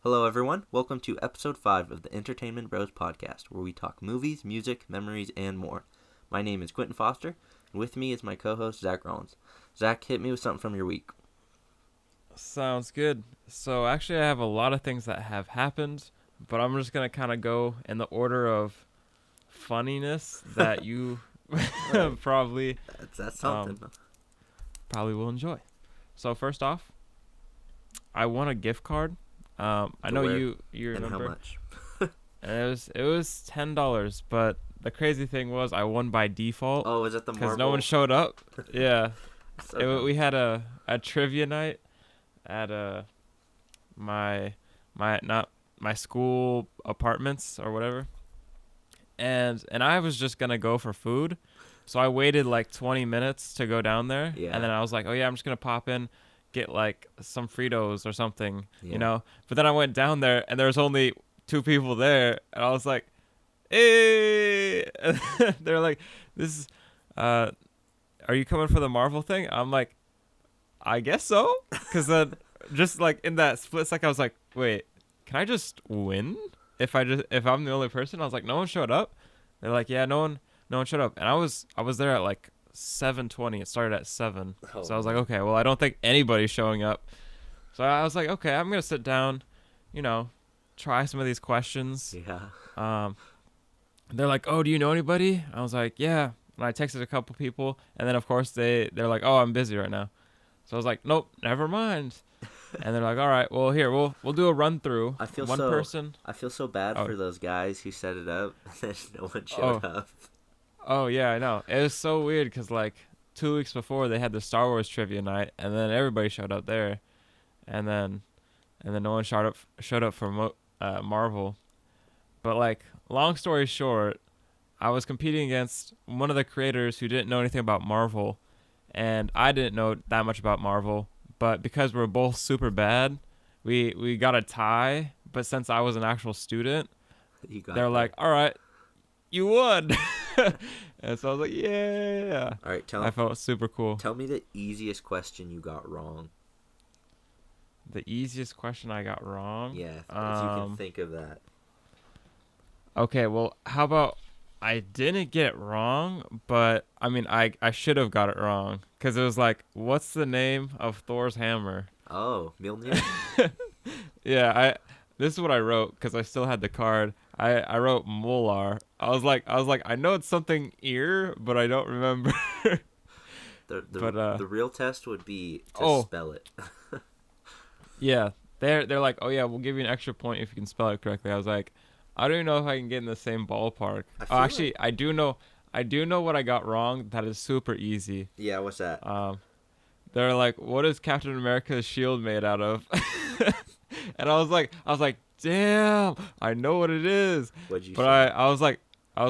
Hello, everyone. Welcome to episode 5 of the Entertainment Bros podcast, where we talk movies, music, memories, and more. My name is Quentin Foster, and with me is my co-host, Zach Rollins. Zach, hit me with something from your week. Sounds good. So actually I have a lot of things that have happened, but I'm just going to kind of go in the order of funniness that you Right. probably That's something. probably will enjoy. So first off, I won a gift card. I To know where you and how remember. much? And it was $10, but the crazy thing was I won by default Oh, is it the cuz Marvel? no one showed up. Yeah. So We had a trivia night at my not my school apartments or whatever, and I was just gonna go for food, so I waited like 20 minutes to go down there, Yeah. and then I was like, oh yeah, I'm just gonna pop in, get like some Fritos or something, Yeah. But then I went down there and there was only two people there, and I was like, hey, they're like, this is, uh, are you coming for the Marvel thing? I'm like, I guess so, because then just like in that split second, I was like, wait, can I just win if I'm the only person? I was like, no one showed up. They're like, yeah, no one showed up, and I was there at like 7:20. It started at 7, Oh, so I was like, man. okay, well, I don't think anybody's showing up. So I was like, okay, I'm gonna sit down, try some of these questions. Yeah. Um, they're like, oh, do you know anybody? I was like, yeah. And I texted a couple people, and then of course they're like, oh, I'm busy right now. So I was like, nope, never mind. And they're like, all right, well, here we'll do a run through. I feel One so. person. I feel so bad Oh, for those guys who set it up and then no one showed oh, up. oh yeah, I know. It was so weird because like 2 weeks before they had the Star Wars trivia night, and then everybody showed up there, and then no one showed up for Marvel. But like, long story short, I was competing against one of the creators who didn't know anything about Marvel, and I didn't know that much about Marvel. But because we're both super bad, we got a tie. But since I was an actual student, You got they're that. like, "All right, you won." And so I was like, "Yeah!" All right, I felt super cool. tell me the easiest question you got wrong. The easiest question I got wrong. Yeah, if you can think of that. Okay, well, how about I didn't get it wrong, but I mean, I should have got it wrong because it was like, what's the name of Thor's hammer? Oh, Mjolnir? Yeah, this is what I wrote because I still had the card. I wrote Molar. I was like, I know it's something ear, but I don't remember. The But the real test would be to oh spell it. yeah, they're like, oh yeah, we'll give you an extra point if you can spell it correctly. I was like, I don't even know if I can get in the same ballpark. I Oh, feel actually, like I do know what I got wrong. That is super easy. yeah, what's that? They're like, what is Captain America's shield made out of? And I was like, damn, I know what it is. What'd you But say? I was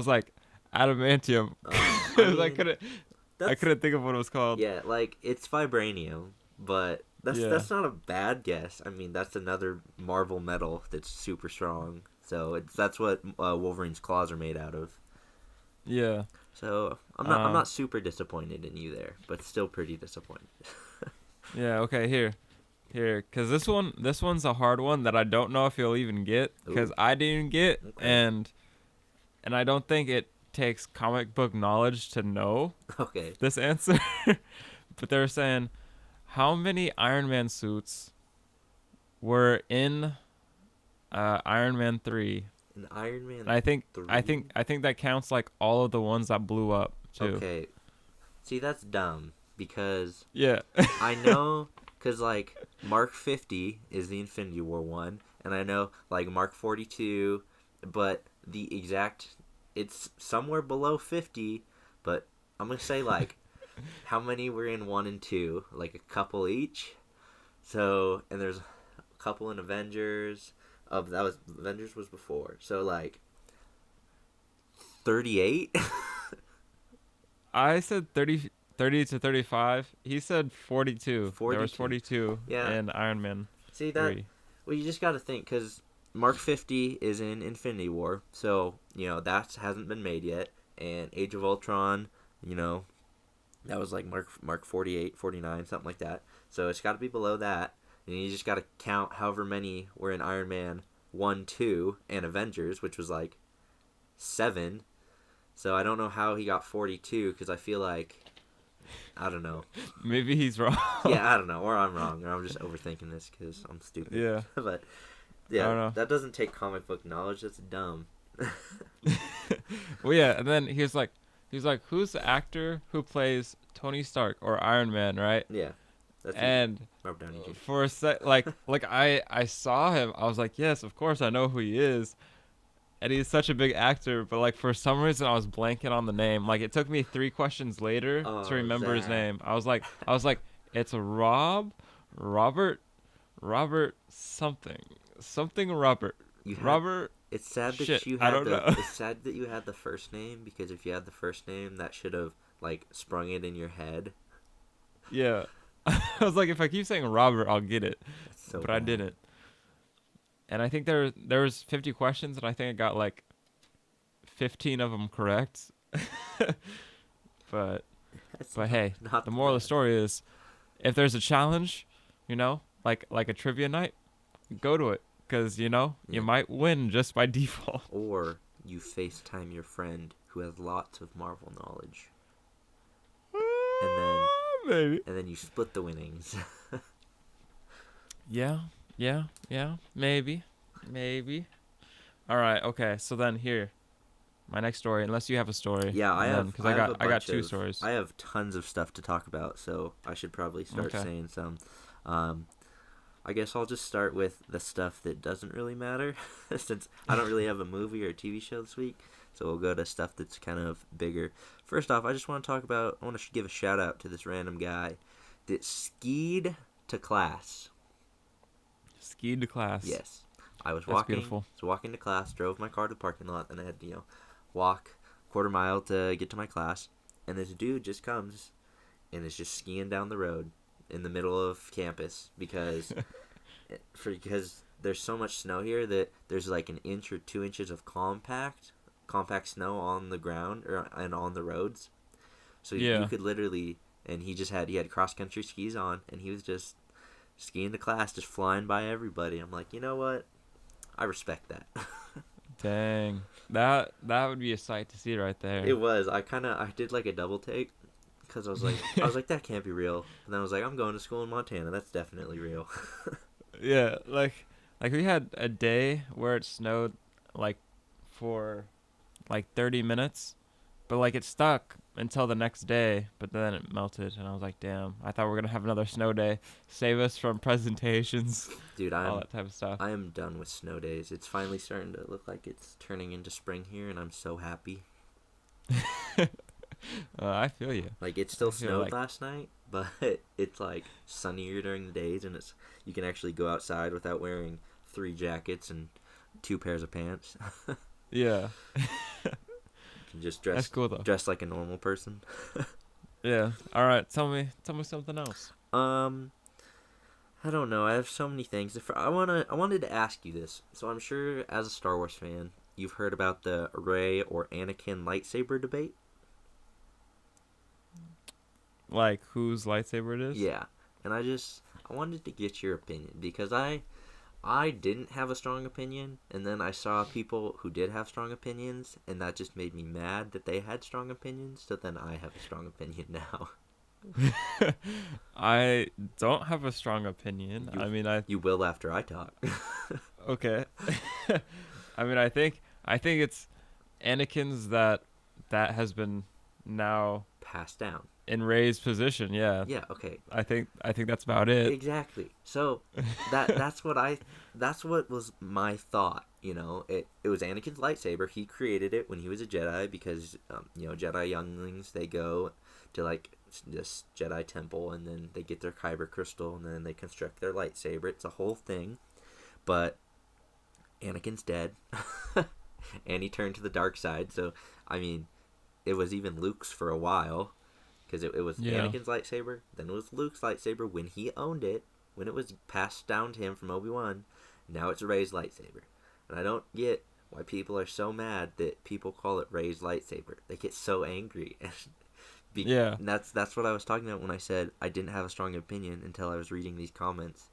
like, adamantium. I 'Cause mean, I that's couldn't think of what it was called. yeah, like it's vibranium, but Yeah, that's not a bad guess. I mean, that's another Marvel metal that's super strong. So that's what Wolverine's claws are made out of. yeah. So I'm Um, not super disappointed in you there, but still pretty disappointed. yeah. Okay, here, cause this one's a hard one that I don't know if you'll even get, cause Ooh, I didn't get, okay, and I don't think it takes comic book knowledge to know okay. this answer. But they're saying, how many Iron Man suits were in Iron Man 3? An Iron Man And I 3. think that counts like all of the ones that blew up too. Okay, see that's dumb because Yeah. I know, because, like, Mark 50 is the Infinity War one, and I know, like, Mark 42, but the exact, it's somewhere below 50, but I'm going to say, like, how many were in 1 and 2? Like, a couple each? So, and there's a couple in Avengers, Avengers was before, so, like, 38? I said 30 to 35. He said 42. There was 42. 42 Yeah. in Iron Man See, that, 3. well, you just got to think, because Mark 50 is in Infinity War, so, that hasn't been made yet, and Age of Ultron, you know, that was like Mark 48, 49, something like that, so it's got to be below that. and you just got to count however many were in Iron Man 1, 2, and Avengers, which was like 7. So I don't know how he got 42 because I feel like, I don't know. Maybe he's wrong. Yeah, I don't know, or I'm wrong, or I'm just overthinking this because I'm stupid. Yeah. But I don't yeah, know. that doesn't take comic book knowledge. That's dumb. Well, yeah, and then he's like, who's the actor who plays Tony Stark or Iron Man, right? Yeah, that's And Robert Downey Jr. for a sec, like I saw him, I was like, yes, of course I know who he is, and he's such a big actor. But like for some reason, I was blanking on the name. Like it took me 3 questions later to remember his name. I was like, it's Robert something Robert. Robert. It's sad that Shit, you I had don't know. It's sad that you had the first name because if you had the first name, that should have like sprung it in your head. Yeah. I was like, if I keep saying Robert, I'll get it. That's so But I bad. didn't. And I think there was 50 questions, and I think I got like 15 of them correct. But That's hey, not the moral of the bad. story is, if there's a challenge, like a trivia night, go to it, because you Yeah. might win just by default. Or you FaceTime your friend who has lots of Marvel knowledge, and then Maybe. you split the winnings. Yeah, maybe. All right, okay. So then here, my next story. Unless you have a story. Yeah, I and have. then, because I have I got 2 stories. I have tons of stuff to talk about, so I should probably start Okay. saying some. I guess I'll just start with the stuff that doesn't really matter, since I don't really have a movie or a TV show this week. So we'll go to stuff that's kind of bigger. First off, I just want to talk about. I want to give a shout out to this random guy that skied to class. Skied to class. Yes, I was That's walking. beautiful. Was walking to class. Drove my car to the parking lot, and I had walk quarter mile to get to my class. And this dude just comes and is just skiing down the road in the middle of campus because there's so much snow here that there's like an inch or 2 inches of compact snow on the ground and on the roads. So Yeah. you could literally, and he had cross country skis on, and he was just skiing to class, just flying by everybody. I'm like, you know what? I respect that. Dang. That would be a sight to see right there. It was. I did like a double take because I was like, that can't be real. And then I was like, I'm going to school in Montana. That's definitely real. Yeah, like we had a day where it snowed like for like 30 minutes, but like it stuck until the next day, but then it melted, and I was like, damn, I thought we were going to have another snow day. Save us from presentations, Dude, all that type of stuff. I am done with snow days. It's finally starting to look like it's turning into spring here, and I'm so happy. I feel you. Like, it still I feel snowed like- last night, but it's like sunnier during the days, and you can actually go outside without wearing 3 jackets and 2 pairs of pants. Yeah. You can just That's cool though. dress like a normal person. Yeah. All right, tell me something else. I don't know. I have so many things. I wanted to ask you this. So I'm sure as a Star Wars fan, you've heard about the Rey or Anakin lightsaber debate. Like whose lightsaber it is? Yeah, and I wanted to get your opinion because I didn't have a strong opinion, and then I saw people who did have strong opinions, and that just made me mad that they had strong opinions. So then I have a strong opinion now. I don't have a strong opinion. You will after I talk. Okay. I think it's Anakin's that has been now Passed down. in Rey's position. Yeah. Yeah. Okay. I think that's about it. Exactly. So that's what was my thought. It was Anakin's lightsaber. He created it when he was a Jedi because Jedi younglings, they go to like this Jedi temple and then they get their kyber crystal and then they construct their lightsaber. It's a whole thing. But Anakin's dead, and he turned to the dark side. So it was even Luke's for a while. Because it was Yeah. Anakin's lightsaber, then it was Luke's lightsaber when he owned it, when it was passed down to him from Obi-Wan. Now it's Rey's lightsaber. And I don't get why people are so mad that people call it Rey's lightsaber. They get so angry. Yeah. And that's what I was talking about when I said I didn't have a strong opinion until I was reading these comments.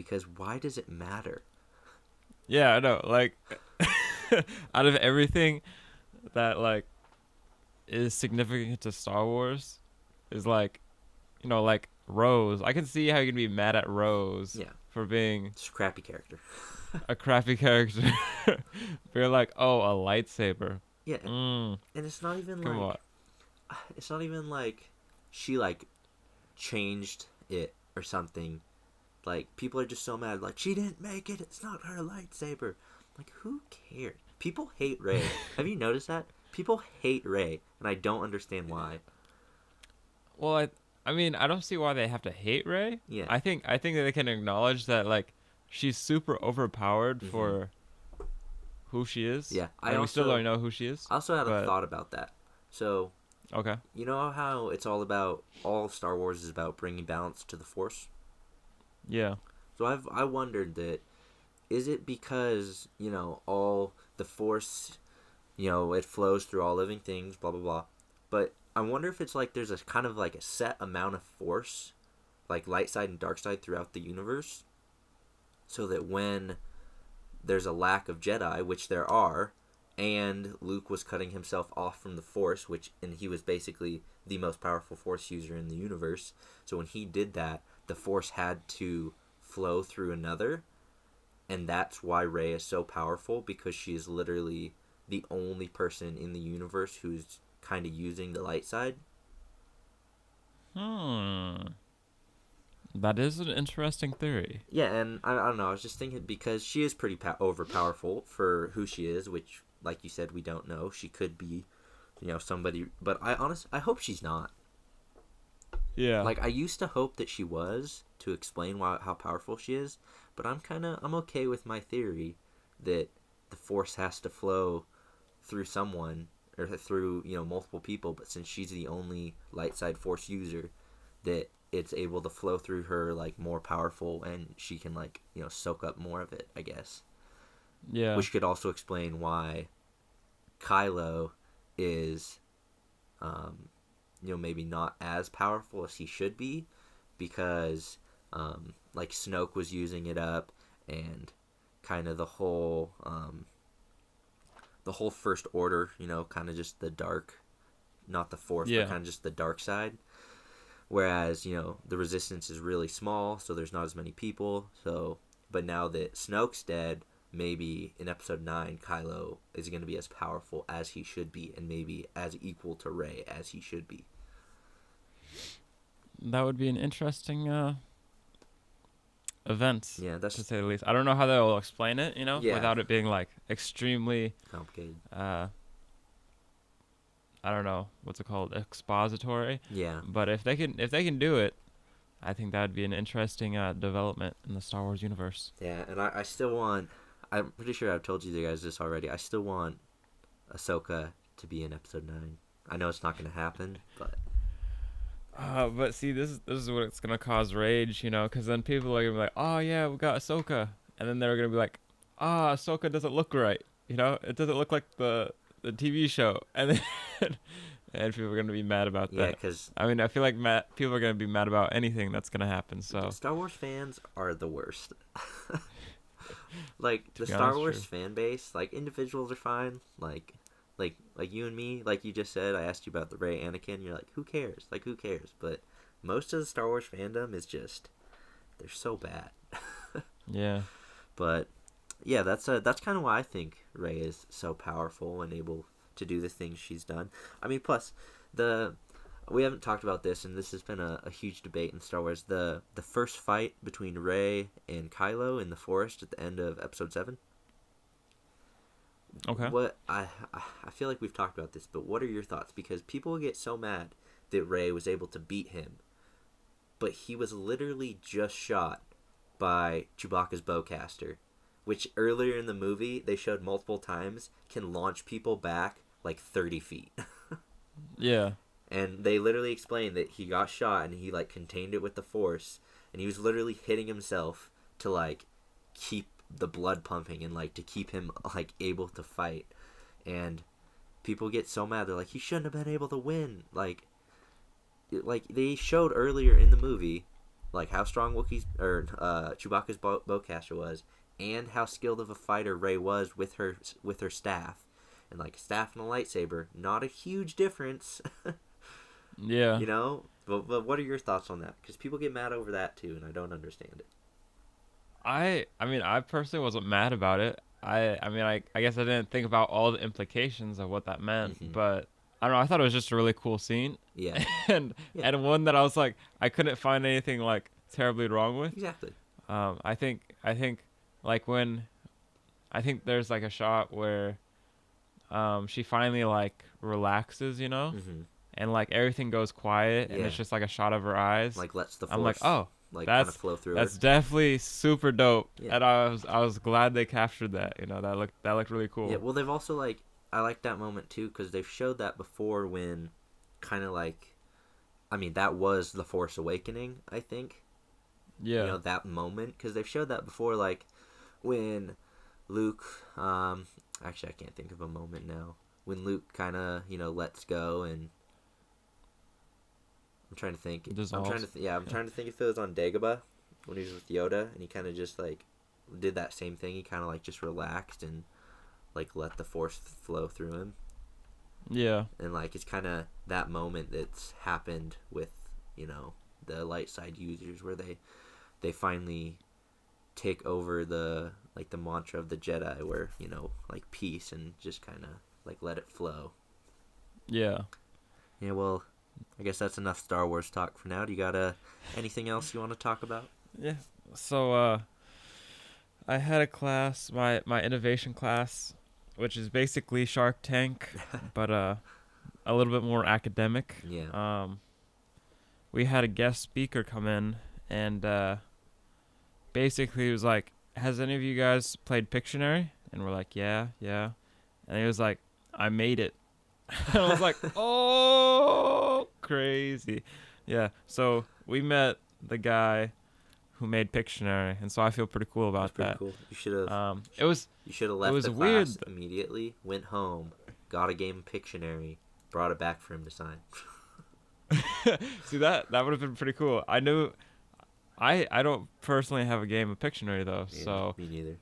because why does it matter? Yeah, I know. Like, out of everything that like is significant to Star Wars, is like, like Rose. I can see how you can be mad at Rose Yeah, for being it's a crappy character. a crappy character. You're like, oh, a lightsaber. Yeah, Mm, and come on. it's not even like she like changed it or something. Like, people are just so mad. Like, she didn't make it. It's not her lightsaber. Like, who cares? People hate Rey. Have you noticed that? People hate Rey, and I don't understand why. Well, I mean, I don't see why they have to hate Rey. Yeah. I think that they can acknowledge that like she's super overpowered Mm-hmm. for who she is. Yeah. And we still don't know who she is. I also had a But thought about that. So, okay. you know how it's all of Star Wars is about bringing balance to the Force? Yeah. So I wondered that, is it because, all the Force, it flows through all living things, blah, blah, blah. But I wonder if it's like there's a kind of like a set amount of Force, like light side and dark side throughout the universe, so that when there's a lack of Jedi, which there are, and Luke was cutting himself off from the Force, and he was basically the most powerful Force user in the universe. So when he did that, the Force had to flow through another, and that's why Rey is so powerful, because she is literally the only person in the universe who's kind of using the light side. That is an interesting theory. Yeah, and I don't know, I was just thinking, because she is pretty overpowerful for who she is, which, like you said, we don't know. She could be, somebody, but I hope she's not. Yeah. Like, I used to hope that she was, to explain how powerful she is, but I'm okay with my theory that the Force has to flow through someone, or through, multiple people, but since she's the only light side Force user, that it's able to flow through her, like, more powerful, and she can, like, soak up more of it, I guess. Yeah. Which could also explain why Kylo is, maybe not as powerful as he should be, because, like, Snoke was using it up, and kind of the whole First Order, kind of just the dark, not the Force, but kind of just the dark side. Whereas, the Resistance is really small, so there's not as many people. So, but now that Snoke's dead, maybe in Episode 9, Kylo is going to be as powerful as he should be, and maybe as equal to Rey as he should be. That would be an interesting event, Yeah, that's to say the least. I don't know how they'll explain it, Yeah. without it being like extremely complicated. I don't know what's it called, expository. Yeah. But if they can do it, I think that would be an interesting development in the Star Wars universe. Yeah, and I still want. I'm pretty sure I've told you guys this already. I still want Ahsoka to be in Episode 9. I know it's not going to happen, but. But see, this is what it's gonna cause rage, because then people are gonna be like, oh yeah, we got Ahsoka, and then they're gonna be like, Ahsoka doesn't look right, it doesn't look like the TV show, and then and people are gonna be mad about that. Yeah, because I mean, I feel like people are gonna be mad about anything that's gonna happen. So Star Wars fans are the worst. Like, the be Star honest, Wars true. fan base, like, individuals are fine. Like you and me, like you just said, I asked you about the Rey Anakin. You're like, who cares? Like, who cares? But most of the Star Wars fandom is just, they're so bad. Yeah. But yeah, that's kind of why I think Rey is so powerful and able to do the things she's done. I mean, plus we haven't talked about this, and this has been a huge debate in Star Wars. The first fight between Rey and Kylo in the forest at the end of Episode 7. Okay. What I feel like we've talked about this, but what are your thoughts? Because people get so mad that Rey was able to beat him, but he was literally just shot by Chewbacca's bowcaster, which earlier in the movie they showed multiple times can launch people back like 30 feet. Yeah. And they literally explained that he got shot and he, like, contained it with the Force, and he was literally hitting himself to, like, keep the blood pumping and, like, to keep him, like, able to fight. And people get so mad. They're like, he shouldn't have been able to win. Like they showed earlier in the movie like how strong Chewbacca's bowcaster was, and how skilled of a fighter Rey was with her staff, and like a staff and a lightsaber, not a huge difference. Yeah. You know, but what are your thoughts on that? Because people get mad over that too, and I don't understand it. I mean, I personally wasn't mad about it. I mean, I guess I didn't think about all the implications of what that meant, but I don't know. I thought it was just a really cool scene. Yeah. and Yeah. and one that I was like, I couldn't find anything like terribly wrong with. Exactly. I think like when I think there's like a shot where she finally like relaxes, you know, and like everything goes quiet, and it's just like a shot of her eyes. Like lets the force. I'm like, oh, like kind of flow through. That's definitely super dope, Yeah. and I was glad they captured that. You know, that looked really cool. Yeah. Well, they've also like I like that moment too because they've showed that before when, kind of like, I mean that was the Force Awakening, I think. Yeah. You know that moment because they've showed that before, like when Luke. Actually, I can't think of a moment now. When Luke kind of lets go and. I'm trying to think. Dissolves. I'm trying to think if it was on Dagobah when he was with Yoda and he kind of just like did that same thing. He kind of like just relaxed and like let the force flow through him. Yeah. And like it's kind of that moment that's happened with the light side users where they finally take over the mantra of the Jedi where like peace and just kind of like let it flow. Yeah. Yeah. Well. I guess that's enough Star Wars talk for now. Do you got anything else you want to talk about? Yeah. So I had a class, my innovation class, which is basically Shark Tank, but a little bit more academic. Yeah. We had a guest speaker come in, and basically he was like, "Has any of you guys played Pictionary?" And we're like, "Yeah, yeah." And he was like, "I made it." And I was like, oh, crazy. Yeah, so we met the guy who made Pictionary, and so I feel pretty cool about That's that. pretty cool. You should have. You should have left was the weird. class immediately, went home, got a game of Pictionary, brought it back for him to sign. See, that would have been pretty cool. I knew. I don't personally have a game of Pictionary though, Yeah, so. me neither.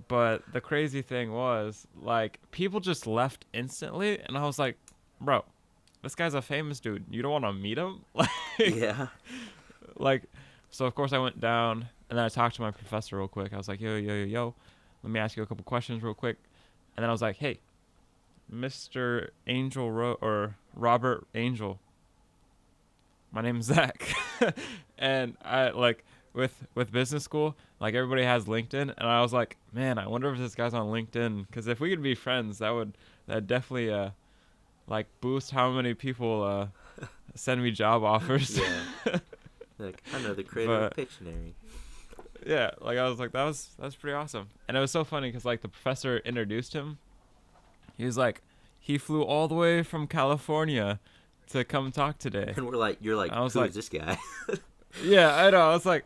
But the crazy thing was, like, people just left instantly, and I was like, bro, this guy's a famous dude. You don't want to meet him? Like, Yeah. like, so of course I went down, and then I talked to my professor real quick. I was like, yo, let me ask you a couple questions real quick. And then I was like, hey, Mr. or Robert Angel, my name's Zach. And I, like, with business school, like, everybody has LinkedIn, and I was like, man, I wonder if this guy's on LinkedIn, because if we could be friends, that definitely like boost how many people send me job offers. Yeah. Like, I know the creator of Pictionary. Yeah, like I was like, that's pretty awesome. And it was so funny because like the professor introduced him. He was like, he flew all the way from California to come talk today. And you're like, I was who like, is this guy? Yeah, I know. I was like,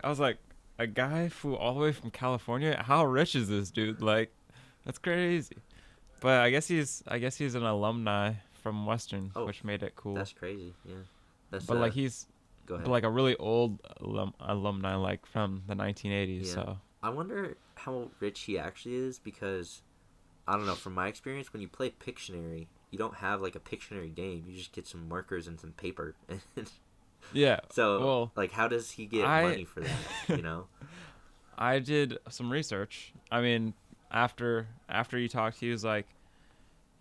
a guy flew all the way from California. How rich is this dude? Like, that's crazy. But I guess he's an alumni from Western, which made it cool. That's crazy. Yeah. That's. But like he's, go ahead. but like a really old alumni, like from the 1980s. Yeah. So I wonder how rich he actually is because, I don't know. From my experience, when you play Pictionary, you don't have like a Pictionary game. You just get some markers and some paper. yeah. So, well, like, how does he get money for that? You know. I did some research. I mean, after you talked, he was like,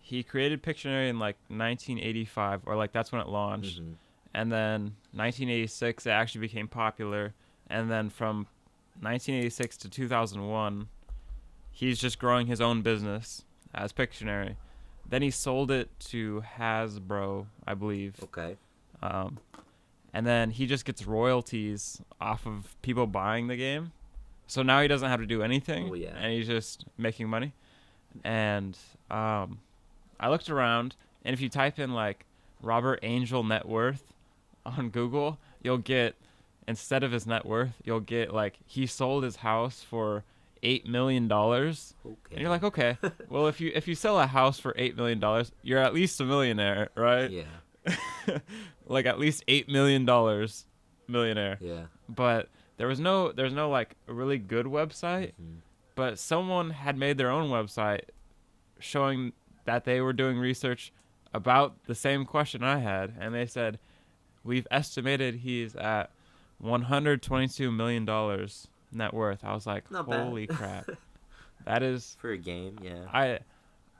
he created Pictionary in like 1985, or like that's when it launched. Mm-hmm. And then 1986, it actually became popular. And then from 1986 to 2001, he's just growing his own business as Pictionary. Then he sold it to Hasbro, I believe. Okay. And then he just gets royalties off of people buying the game. So now he doesn't have to do anything. Oh, yeah. And he's just making money. And I looked around, and if you type in like Robert Angel net worth on Google, you'll get, instead of his net worth, you'll get like he sold his house for $8 million. Okay. And you're like, okay, well if you sell a house for $8 million, you're at least a millionaire, right? Yeah. Like at least $8 million millionaire. Yeah. but there's no like really good website, Hmm. but someone had made their own website showing that they were doing research about the same question I had, and they said we've estimated he's at $122 million net worth. I was like, Not bad. holy crap, that is. For a game, yeah.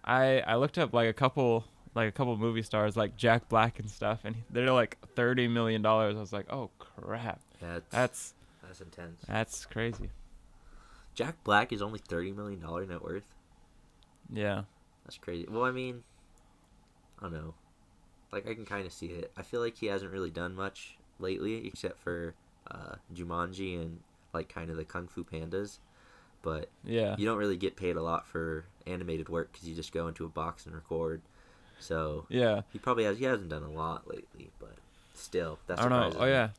I looked up like a couple movie stars like Jack Black and stuff, and they're like $30 million. I was like, oh crap, Yeah, that's that's intense. that's crazy. Jack Black is only $30 million net worth. Yeah, That's crazy. Well, I mean, I don't know. Like, I can kind of see it. I feel like he hasn't really done much lately, except for Jumanji and like kind of the Kung Fu Pandas. But yeah, you don't really get paid a lot for animated work because you just go into a box and record. So yeah. he hasn't done a lot lately, but still, that's I don't know. surprises Oh me. yeah.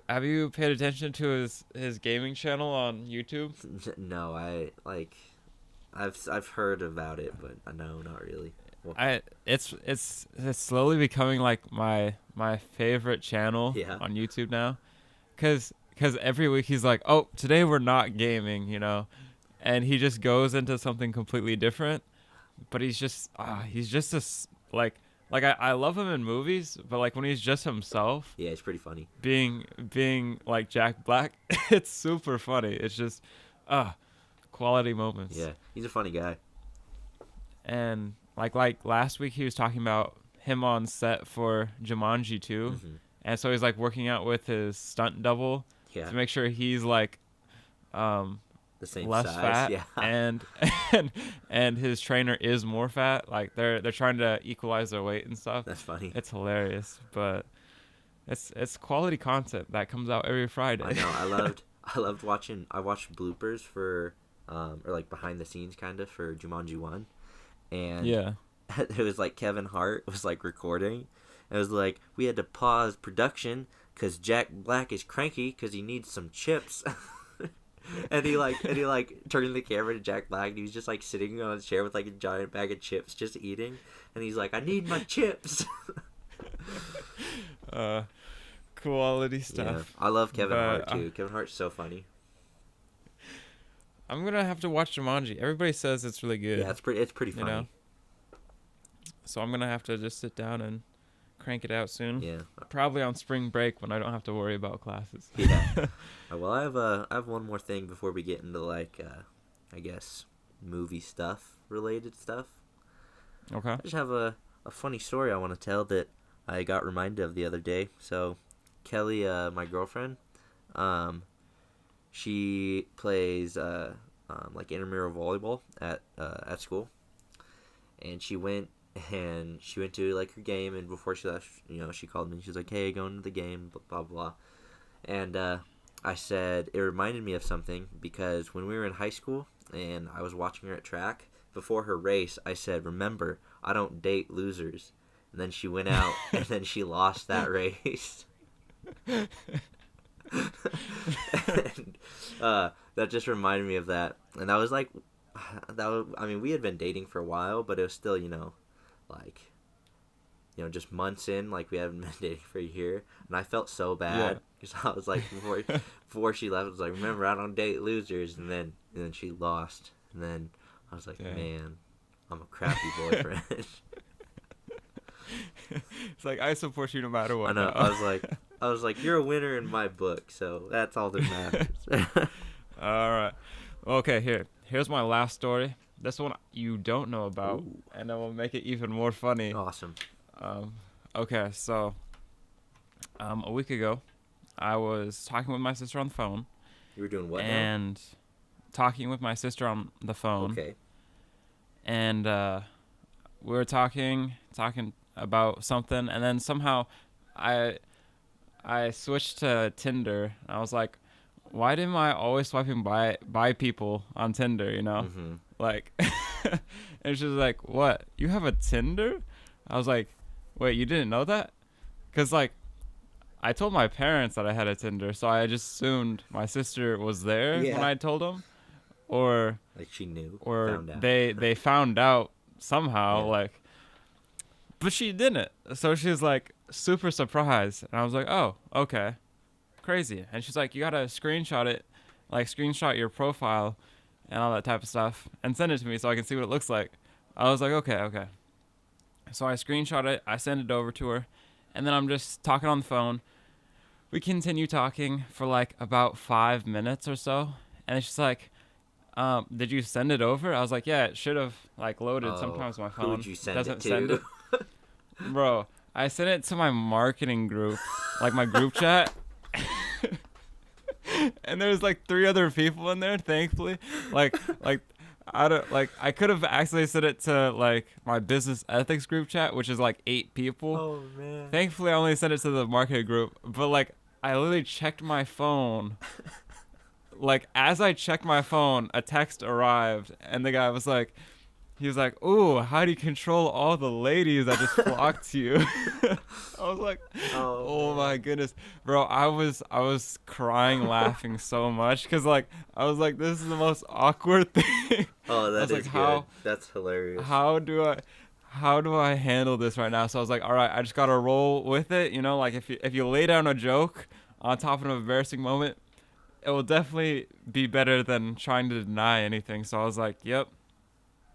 Have you paid attention to his gaming channel on YouTube? No, I've heard about it, but no, not really. Well, It's slowly becoming like my favorite channel yeah, on YouTube now, cause every week he's like, oh, today we're not gaming, you know, and he just goes into something completely different. But he's just like I love him in movies, but like when he's just himself, yeah, it's pretty funny. being like Jack Black, it's super funny. It's just ah quality moments. Yeah, he's a funny guy. And like last week he was talking about him on set for Jumanji 2, Hmm. and so he's like working out with his stunt double Yeah, to make sure he's like um the same less size. fat, Yeah, and his trainer is more fat. Like they're trying to equalize their weight and stuff. that's funny. It's hilarious, but it's quality content that comes out every Friday. I know. I loved watching. I watched bloopers for, or like behind the scenes kind of for Jumanji 1, and Yeah. it was like Kevin Hart was like recording. It was like we had to pause production because Jack Black is cranky because he needs some chips. And he turned the camera to Jack Black, and he was just like sitting on a chair with like a giant bag of chips, just eating. And he's like, "I need my chips." Quality Yeah, stuff. I love Kevin But, Hart too. Kevin Hart's so funny. I'm gonna have to watch Jumanji. Everybody says it's really good. Yeah, it's pretty you funny. know. So I'm gonna have to just sit down and crank it out soon. Yeah, Probably on spring break when I don't have to worry about classes. yeah. Well, I have one more thing before we get into like I guess movie stuff related stuff. Okay. I just have a funny story I want to tell that I got reminded of the other day. So Kelly, my girlfriend, she plays like intramural volleyball at school, and she went to like her game, and before she left, she called me. She was like, "Hey, going to the game, blah blah blah," and I said it reminded me of something because when we were in high school and I was watching her at track before her race, I said, "Remember, I don't date losers." And then she went out, and then she lost that race. And, that just reminded me of that, and that was like, I mean, we had been dating for a while, but it was still, like, just months in, like we hadn't been dating for a year, and I felt so bad because I was like, before she left, I was like, "Remember, I don't date losers," and then she lost, and then I was like, Dang. "Man, I'm a crappy boyfriend." It's like I support you no matter what. I know. now. I was like, "You're a winner in my book," so that's all that matters. All right. Okay, here's my last story. This one you don't know about, Ooh. and then we'll make it even more funny. Awesome. Okay, so a week ago, I was talking with my sister on the phone, You were doing what now? and talking with my sister on the phone, Okay. and we were talking about something, and then somehow I switched to Tinder. I was like, why am I always swiping by people on Tinder, Mm-hmm. Like, and she was like, what? You have a Tinder? I was like, wait, you didn't know that? Because, like, I told my parents that I had a Tinder, so I just assumed my sister was there Yeah. when I told them. Or Like she knew. or Found out. they found out somehow, Yeah. like, but she didn't. So she was, like, super surprised. And I was like, oh, okay. crazy. And she's like, you gotta screenshot it, like screenshot your profile and all that type of stuff and send it to me so I can see what it looks like. I was like, okay. So I screenshot it, I send it over to her, and then I'm just talking on the phone. We continue talking for like about 5 minutes or so, and she's like, did you send it over? I was like, yeah, it should have like loaded. Sometimes my phone who'd you send doesn't it to? send it. Bro, I sent it to my marketing group, like my group chat. And there's like 3 other people in there, thankfully. Like I could have actually sent it to like my business ethics group chat, which is like 8 people. Oh man. Thankfully I only sent it to the marketing group, but like I literally checked my phone. Like as I checked my phone, a text arrived and the guy was like, "Ooh, how do you control all the ladies that just flocked to you?" I was like, "Oh my goodness, bro!" I was crying, laughing so much because like I was like, "This is the most awkward thing." Oh, that is like, good. That's hilarious. How do I handle this right now? So I was like, "All right, I just gotta roll with it." You know, like if you lay down a joke on top of an embarrassing moment, it will definitely be better than trying to deny anything. So I was like, "Yep."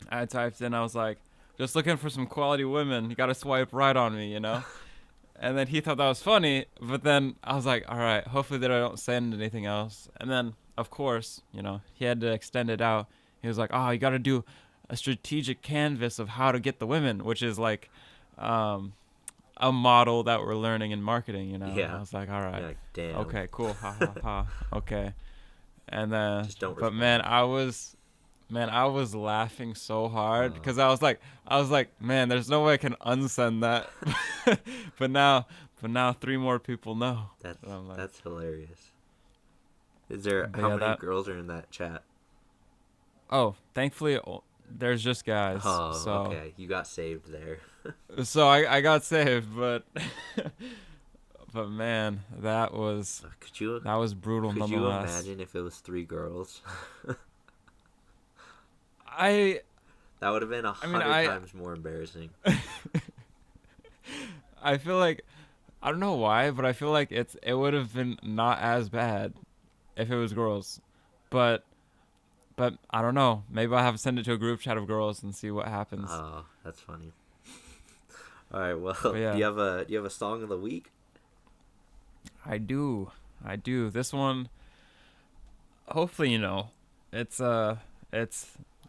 I typed in, I was like, just looking for some quality women. You got to swipe right on me, you know? And then he thought that was funny, but then I was like, all right, hopefully that I don't send anything else. And then, of course, you know, he had to extend it out. He was like, oh, you got to do a strategic canvas of how to get the women, which is like a model that we're learning in marketing, you know? Yeah. I was like, all right. Like, damn. Okay, cool. Ha, ha, ha. Okay. And then, Just don't but respond. man, I was laughing so hard because I was like, man, there's no way I can unsend that. but now 3 more people know. That's hilarious. Is there But how yeah, many girls are in that chat? Oh, thankfully there's just guys. Oh, so, okay. You got saved there. So I got saved, but but man, that was brutal. Could nonetheless. you imagine if it was 3 girls? That would have been 100 times more embarrassing. I feel like, I don't know why, but I feel like it would have been not as bad if it was girls, but I don't know. Maybe I have to send it to a group chat of girls and see what happens. Oh, that's funny. All right, well, yeah. do you have a song of the week? I do. This one, hopefully you know, it's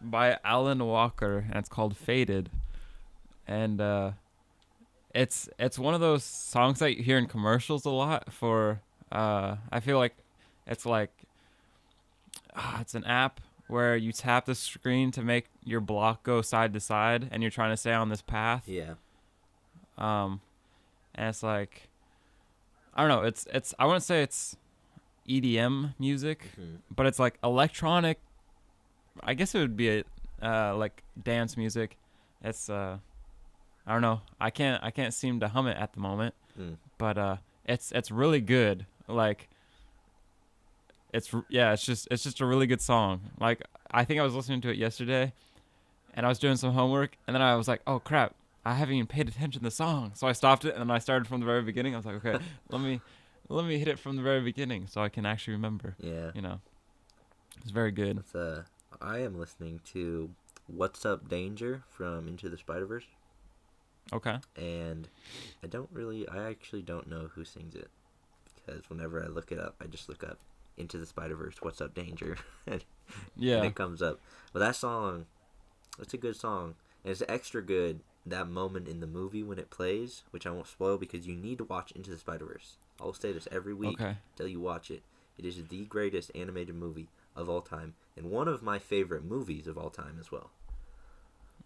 by Alan Walker and it's called Faded, and it's one of those songs that you hear in commercials a lot for I feel like it's like it's an app where you tap the screen to make your block go side to side and you're trying to stay on this path. Yeah. And it's like, I don't know, it's I wouldn't say it's EDM music, but it's like electronic. I guess it would be a like dance music. It's I don't know. I can't seem to hum it at the moment. But it's really good. Like it's just a really good song. Like I think I was listening to it yesterday and I was doing some homework and then I was like, "Oh crap, I haven't even paid attention to the song." So I stopped it and then I started from the very beginning. I was like, "Okay, let me hit it from the very beginning so I can actually remember." Yeah. You know. It's very good. I am listening to What's Up Danger from Into the Spider-Verse. Okay. And I actually don't know who sings it. Because whenever I look it up, I just look up Into the Spider-Verse, What's Up Danger. and it comes up. But that song, it's a good song. And it's extra good that moment in the movie when it plays, which I won't spoil because you need to watch Into the Spider-Verse. I'll say this every week until you watch it. It is the greatest animated movie of all time, and one of my favorite movies of all time as well.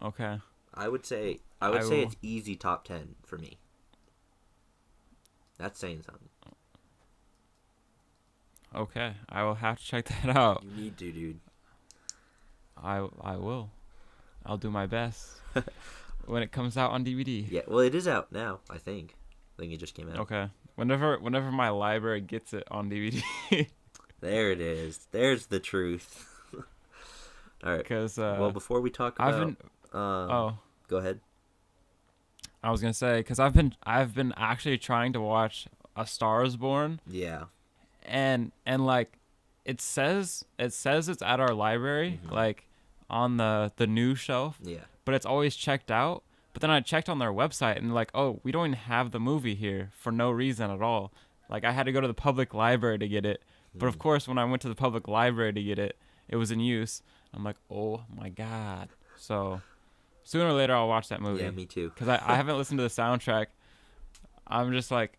Okay. I would say it's easy top 10 for me. That's saying something. Okay, I will have to check that out. You need to, dude. I will. I'll do my best when it comes out on DVD. Yeah, well, it is out now, I think. I think it just came out. Okay. Whenever my library gets it on DVD. There it is. There's the truth. All right. Because well, before we talk about, go ahead. I was gonna say because I've been actually trying to watch A Star Is Born. Yeah. and like it says it's at our library, Mm-hmm. like on the new shelf, Yeah. but it's always checked out. But then I checked on their website and they're like, oh, we don't even have the movie here for no reason at all. Like I had to go to the public library to get it. But of Mm. course, when I went to the public library to get it, it was in use. I'm like, oh my god. So sooner or later, I'll watch that Yeah, movie me too. because I haven't listened to the soundtrack. I'm just like,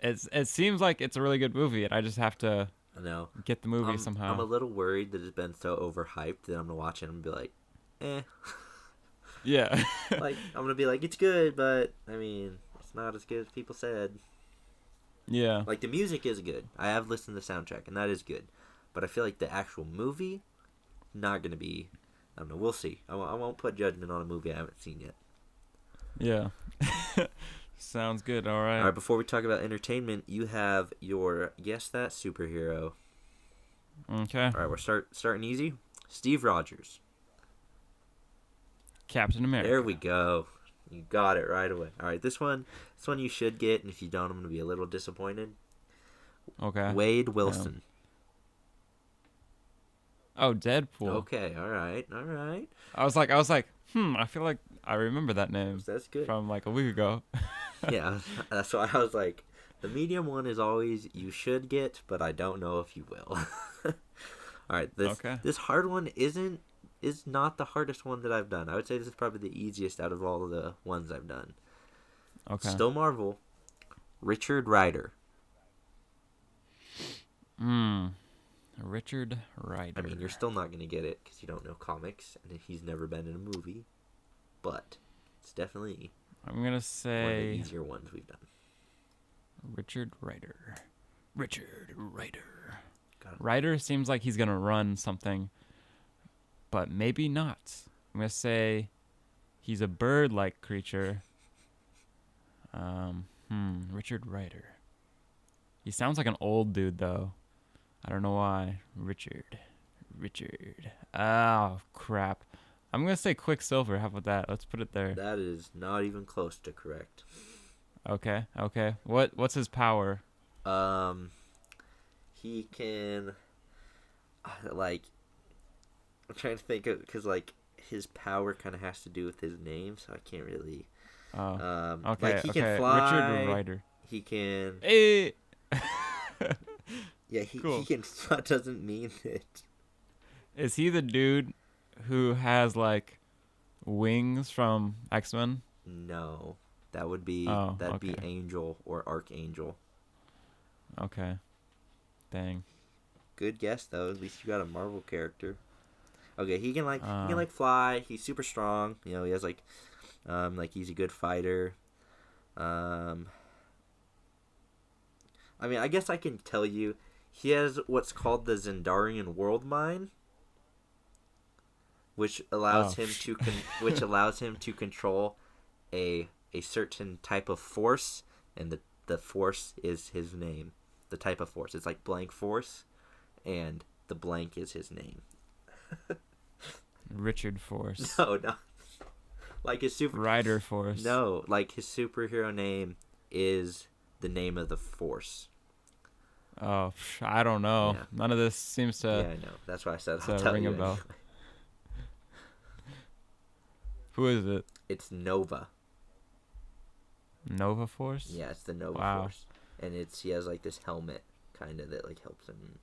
it seems like it's a really good movie, and I just have to I know. get the movie I'm somehow. a little worried that it's been so overhyped that I'm gonna watch it and be like, eh. Yeah. Like I'm gonna be like, it's good, but I mean, it's not as good as people said. Yeah. Like the music is good. I have listened to the soundtrack, and that is good. But I feel like the actual movie, not gonna be. I don't know. We'll see. I won't put judgment on a movie I haven't seen yet. Yeah. Sounds good. All right. All right. Before we talk about entertainment, you have your guess that superhero. Okay. All right. We're starting easy. Steve Rogers. Captain America. There we go. You got it right away. All right. This one you should get, and if you don't, I'm gonna be a little disappointed. Okay. Wade Wilson. Oh, Deadpool. Okay. All right. All right. I was like, I feel like I remember that name That's good. from like a week ago. Yeah, that's why I was like, the medium one is always you should get, but I don't know if you will. All right, this hard one is not the hardest one that I've done. I would say this is probably the easiest out of all of the ones I've done. Okay. Still Marvel. Richard Rider. Richard Rider. I mean, you're still not gonna get it because you don't know comics and he's never been in a movie, but it's definitely I'm gonna one of the say easier ones we've done. Richard Rider. Richard Rider. Got it. Rider seems like he's gonna run something, but maybe not. I'm gonna say he's a bird-like creature. Richard Rider. He sounds like an old dude though. I don't know why. Richard. Oh crap. I'm gonna say Quicksilver. How about that? Let's put it there. That is not even close to correct. Okay. What's his power? He can, like, I'm trying to think of, because, like, his power kind of has to do with his name, so I can't really, Okay. like, he can fly. Richard Rider. He can, Hey. yeah, Cool. he can, that doesn't mean it. Is he the dude who has like wings from X-Men? No, that would be, that'd be okay. Angel or Archangel. Okay. Dang. Good guess, though. At least you got a Marvel character. Okay, he can fly. He's super strong. You know, he has like he's a good fighter. I mean, I guess I can tell you, he has what's called the Zendarian World Mine, which allows him to control a certain type of force, and the force is his name. The type of force. It's like blank force, and the blank is his name. Richard Force. No. Like his Rider Force. No, like his superhero name is the name of the force. Oh, I don't know. Yeah. None of this seems to. Yeah, I know. That's why I said I'll to tell ring you a bell. anyway. Who is it? It's Nova. Nova Force? Yeah, it's the Nova Wow. Force, and he has like this helmet kind of that like helps him.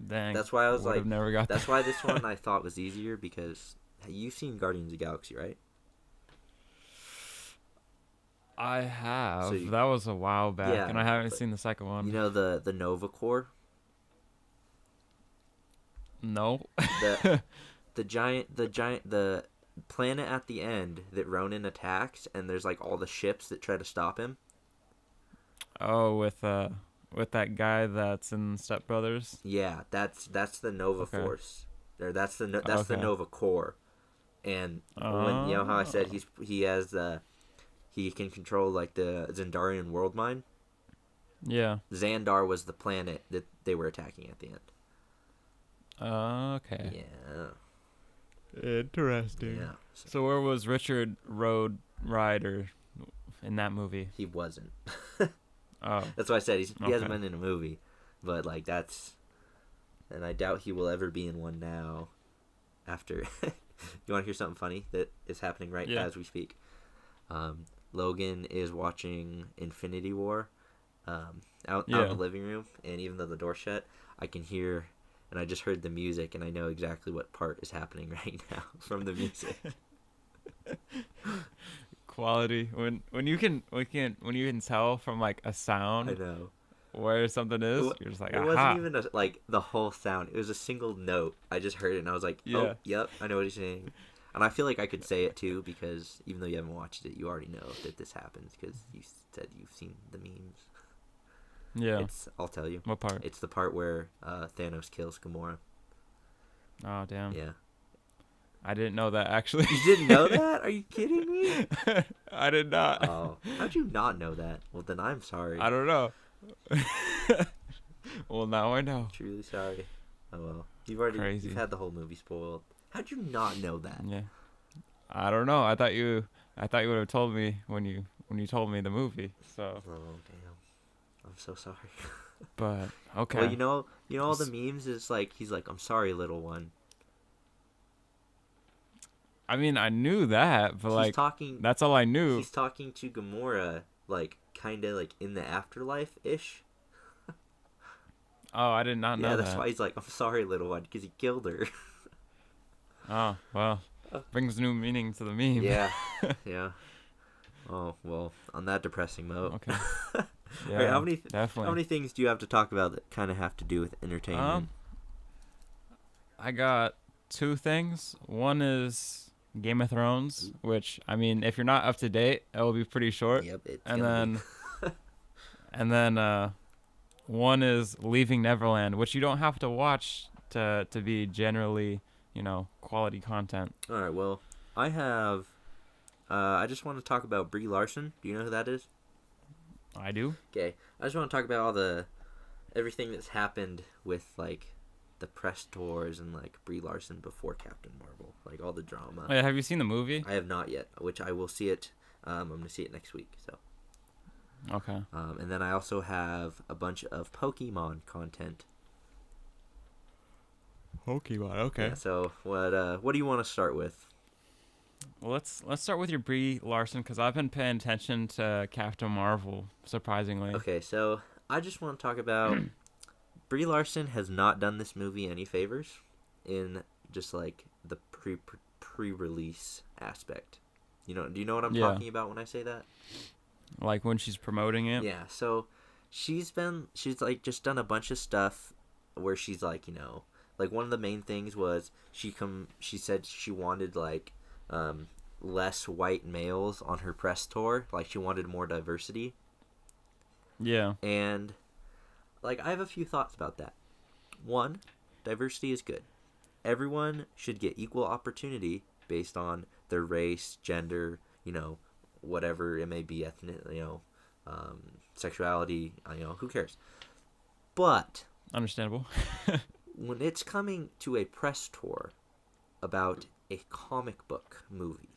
Dang. That's why I was Would've like, never got that's that. why this one I thought was easier because you've seen Guardians of the Galaxy, right? I have. So you- That was a while back, Yeah, and I haven't but seen the second one. You know the Nova Corps, No. the planet at the end that Ronan attacks, and there's like all the ships that try to stop him. Oh, with that guy that's in Step Brothers. Yeah, that's the Nova Okay. Force. Or that's the Okay. Nova Corps. And when, you know how I said he can control like the Zendarian world mine? Yeah. Xandar was the planet that they were attacking at the end. Okay. Yeah. Interesting. Yeah. So where was Richard Rider in that movie? He wasn't. Oh, That's why I said he hasn't okay. been in a movie, but like that's, and I doubt he will ever be in one now. After, you want to hear something funny that is happening right Yeah. as we speak? Logan is watching Infinity War, out in the Yeah. living room, and even though the door's shut, I can hear, and I just heard the music, and I know exactly what part is happening right now from the music. Quality. When you can tell from like a I sound know. where something It, is, wa- you're just like, it wasn't aha. even like the whole sound. It was a single note. I just heard it, and I was like, "Oh, Yeah. yep, I know what he's saying." And I feel like I could say it too because even though you haven't watched it, you already know that this happens because you said you've seen the memes. Yeah. I'll tell you. What part? It's the part where Thanos kills Gamora. Oh damn. Yeah. I didn't know that actually. You didn't know that? Are you kidding me? I did not. Oh, how'd you not know that? Well, then I'm sorry. I don't know. Well, now I know. Truly sorry. Oh well, Crazy. you've had the whole movie spoiled. How'd you not know that? Yeah. I don't know. I thought you would have told me when you told me the movie. So, Oh damn, I'm so sorry. but okay. Well, you know all the memes is like he's like, "I'm sorry, little one." I mean, I knew that, but He's like talking. that's all I knew. He's talking to Gamora, like kind of like in the afterlife ish. Oh, I did not know Yeah, that's that. why he's like, "I'm sorry, little one," because he killed her. Oh, well, brings new meaning to the meme. Yeah, yeah. Oh well, on that depressing note. Okay. All Yeah, right, definitely. how many things do you have to talk about that kind of have to do with entertainment? I got two things. One is Game of Thrones, which I mean, if you're not up to date, it will be pretty short. Yep, it's And gonna then and then one is Leaving Neverland, which you don't have to watch to be generally, quality content. be. All right, well, I have. I just want to talk about Brie Larson. Do you know who that is? I do. Okay, I just want to talk about everything that's happened with like the press tours and like Brie Larson before Captain Marvel, like all the drama. Wait, have you seen the movie? I have not yet, which I will see it. I'm gonna see it next week. So. Okay. And then I also have a bunch of Pokemon content. Pokemon. Okay. Yeah, so what do you want to start with? Well, let's start with your Brie Larson because I've been paying attention to Captain Marvel, surprisingly. Okay, so I just want to talk about Brie Larson has not done this movie any favors in just like the pre-release aspect. Do you know what I'm Yeah. talking about when I say that? Like when she's promoting it. Yeah, so she's like just done a bunch of stuff where she's like, like one of the main things was she said she wanted like less white males on her press tour, like she wanted more diversity. Yeah. And like I have a few thoughts about that. One, diversity is good. Everyone should get equal opportunity based on their race, gender, whatever it may be, ethnic, sexuality, who cares? But Understandable. when it's coming to a press tour about a comic book movie,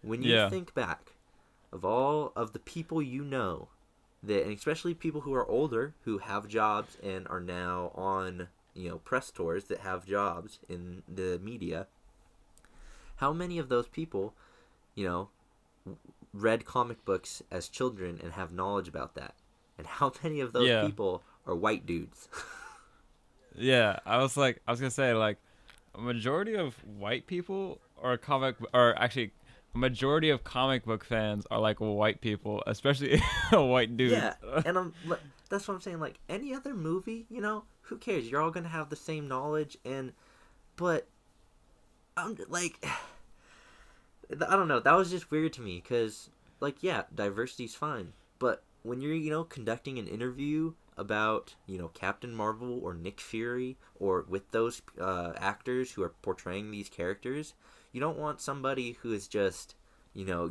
when you Yeah. think back of all of the people and especially people who are older who have jobs and are now on press tours that have jobs in the media, how many of those people read comic books as children and have knowledge about that, and how many of those Yeah. people are white dudes? Yeah. I was gonna say like a majority of white people or actually a majority of comic book fans are like white people, especially white dudes. Yeah, and that's what I'm saying. Like any other movie, who cares? You're all gonna have the same knowledge, but I'm like, I don't know. That was just weird to me because, like, yeah, diversity's fine, but when you're conducting an interview about Captain Marvel or Nick Fury or with those actors who are portraying these characters, you don't want somebody who is just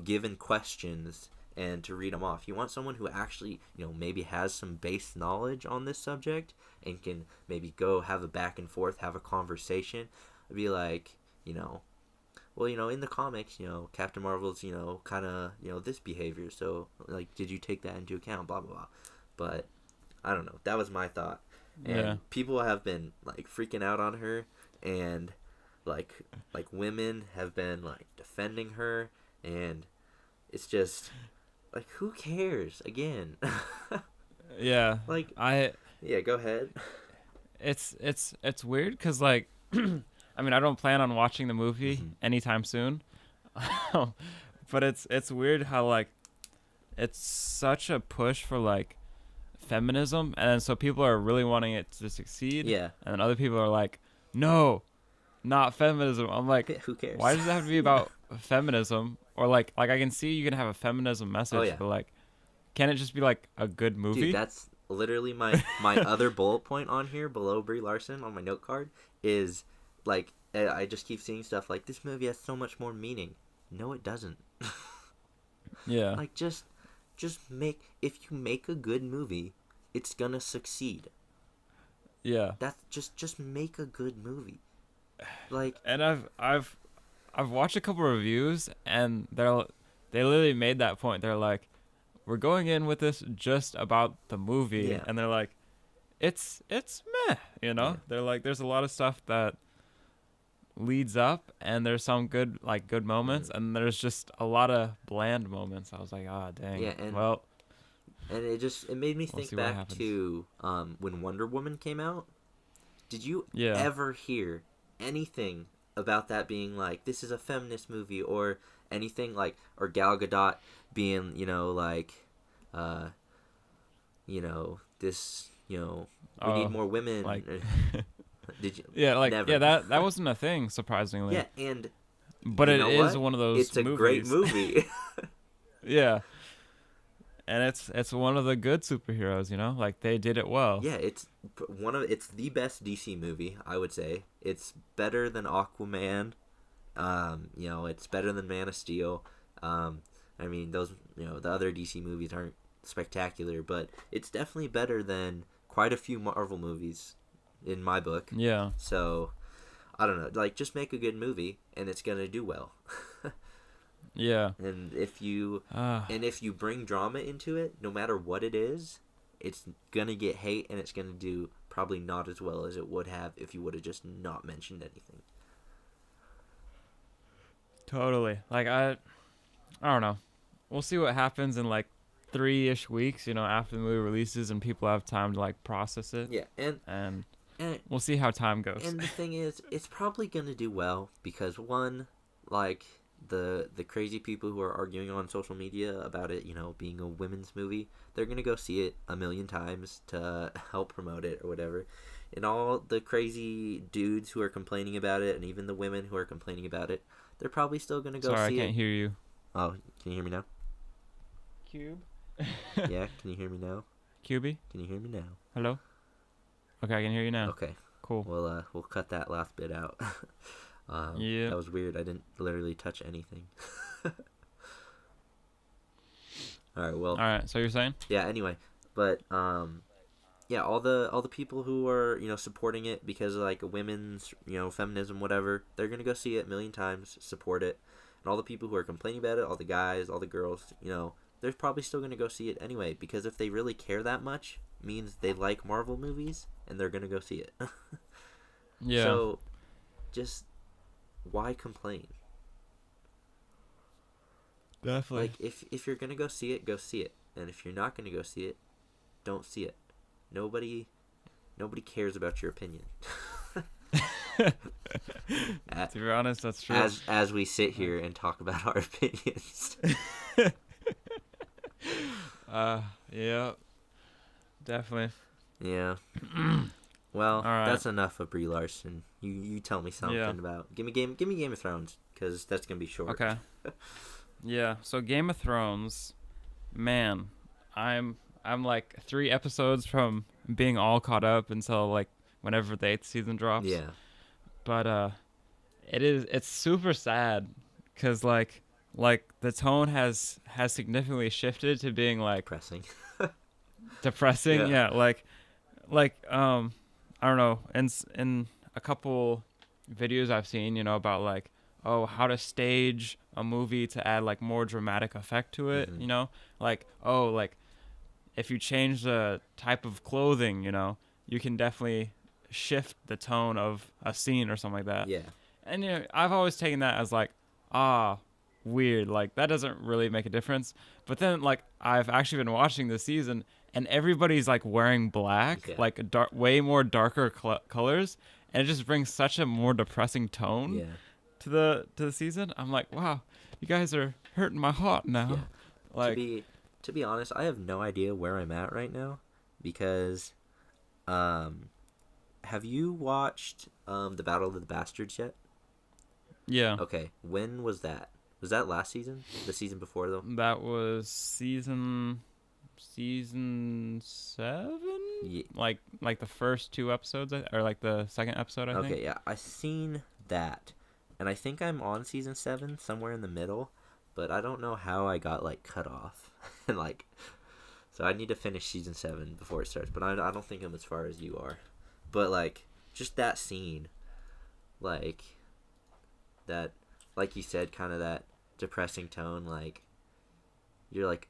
given questions and to read them off. You want someone who actually maybe has some base knowledge on this subject and can maybe go have a back and forth, have a conversation, be like well, in the comics, Captain Marvel's, kind of, this behavior. So, like, did you take that into account? Blah, blah, blah. But, I don't know. That was my thought. Yeah. And people have been, like, freaking out on her. And, like women have been, like, defending her. And it's just, like, who cares? Again. Yeah. Like, I yeah, go ahead. it's weird because like I mean I don't plan on watching the movie Mhm. anytime soon, but it's weird how like it's such a push for like feminism, and so people are really wanting it to succeed, Yeah. and then other people are like, no, not feminism. I'm like, Who cares? why does it have to be about feminism? Or like I can see you can have a feminism message, Oh, yeah. but like, can it just be like a good movie? Dude, that's literally my other bullet point on here below Brie Larson on my note card is like I just keep seeing stuff like this movie has so much more meaning. No, it doesn't. Yeah. Like just if you make a good movie, it's gonna succeed. Yeah. That's just make a good movie. Like, And I've watched a couple reviews, and they literally made that point. They're like, we're going in with this just about the movie, Yeah. and they're like, it's meh, Yeah. They're like, there's a lot of stuff that leads up, and there's some good moments, and there's just a lot of bland moments. I was like, ah, dang. Yeah, and well, it made me we'll think see what back happens. to when Wonder Woman came out. Did you Yeah. ever hear anything about that being like this is a feminist movie or anything like or Gal Gadot being like this we need more women like did you yeah, like never. yeah, that wasn't a thing, surprisingly. Yeah, and But you it know is what? one of those it's a movies. great movie. Yeah. And it's one of the good superheroes, like they did it well. Yeah, it's the best DC movie, I would say. It's better than Aquaman. It's better than Man of Steel. I mean, those, the other DC movies aren't spectacular, but it's definitely better than quite a few Marvel movies in my book. Yeah. So, I don't know, like just make a good movie and it's going to do well. Yeah. And if you bring drama into it, no matter what it is, it's gonna get hate and it's gonna do probably not as well as it would have if you would have just not mentioned anything. Totally. Like I don't know. We'll see what happens in like 3-ish weeks, after the movie releases and people have time to like process it. Yeah, And and we'll see how time goes. and the thing is, it's probably gonna do well because one, like the crazy people who are arguing on social media about it, being a women's movie, they're gonna go see it a million times to help promote it or whatever. And all the crazy dudes who are complaining about it, and even the women who are complaining about it, they're probably still gonna go Sorry, see it. I can't hear you. Oh, can you hear me now? Cube? Yeah, can you hear me now? Cubey? Can you hear me now? Hello? Okay, I can hear you now. Okay, Cool. we'll cut that last bit out. Yeah. That was weird. I didn't literally touch anything. All right. Well. All right, so you're saying? Yeah. Anyway, but yeah, all the people who are supporting it because of like women's feminism, whatever, they're gonna go see it a million times, support it, and all the people who are complaining about it, all the guys, all the girls, they're probably still gonna go see it anyway because if they really care that much, means they like Marvel movies and they're gonna go see it. Yeah. So, just why complain? Definitely. Like if you're gonna go see it, and if you're not gonna go see it, don't see it. Nobody cares about your opinion. To be honest, that's true. As we sit here and talk about our opinions. Yeah. Definitely. Yeah. Well, All right. that's enough of Brie Larson. You tell me something about give me Game of Thrones because that's gonna be short. Okay. Yeah. So Game of Thrones, man, I'm like 3 episodes from being all caught up until like whenever the 8th season drops. Yeah. But it's super sad because like the tone has significantly shifted to being like Depressing. depressing. Yeah. Yeah. Like I don't know. In a couple videos I've seen, about like, oh, how to stage a movie to add like more dramatic effect to it, Mm-hmm. you know? Like, oh, like if you change the type of clothing, you know, you can definitely shift the tone of a scene or something like that. Yeah. And you know, I've always taken that as like, ah, weird. Like that doesn't really make a difference. But then like I've actually been watching this season, and everybody's like wearing black, Yeah. like way more darker colors, and it just brings such a more depressing tone Yeah. to the season. I'm like, wow, you guys are hurting my heart now. Yeah. To Like, be to be honest, I have no idea where I'm at right now because um have you watched the Battle of the Bastards yet? yeah, Okay. When was that? Was that last season? The season before though? that was season 7, Yeah. like the first 2 episodes, or like the second episode, I think. Okay, yeah. I seen that. And I think I'm on season 7, somewhere in the middle, but I don't know how I got like cut off. And like so I need to finish season 7 before it starts, but I don't think I'm as far as you are. But like just that scene, like that, like you said, kind of that depressing tone, like you're like,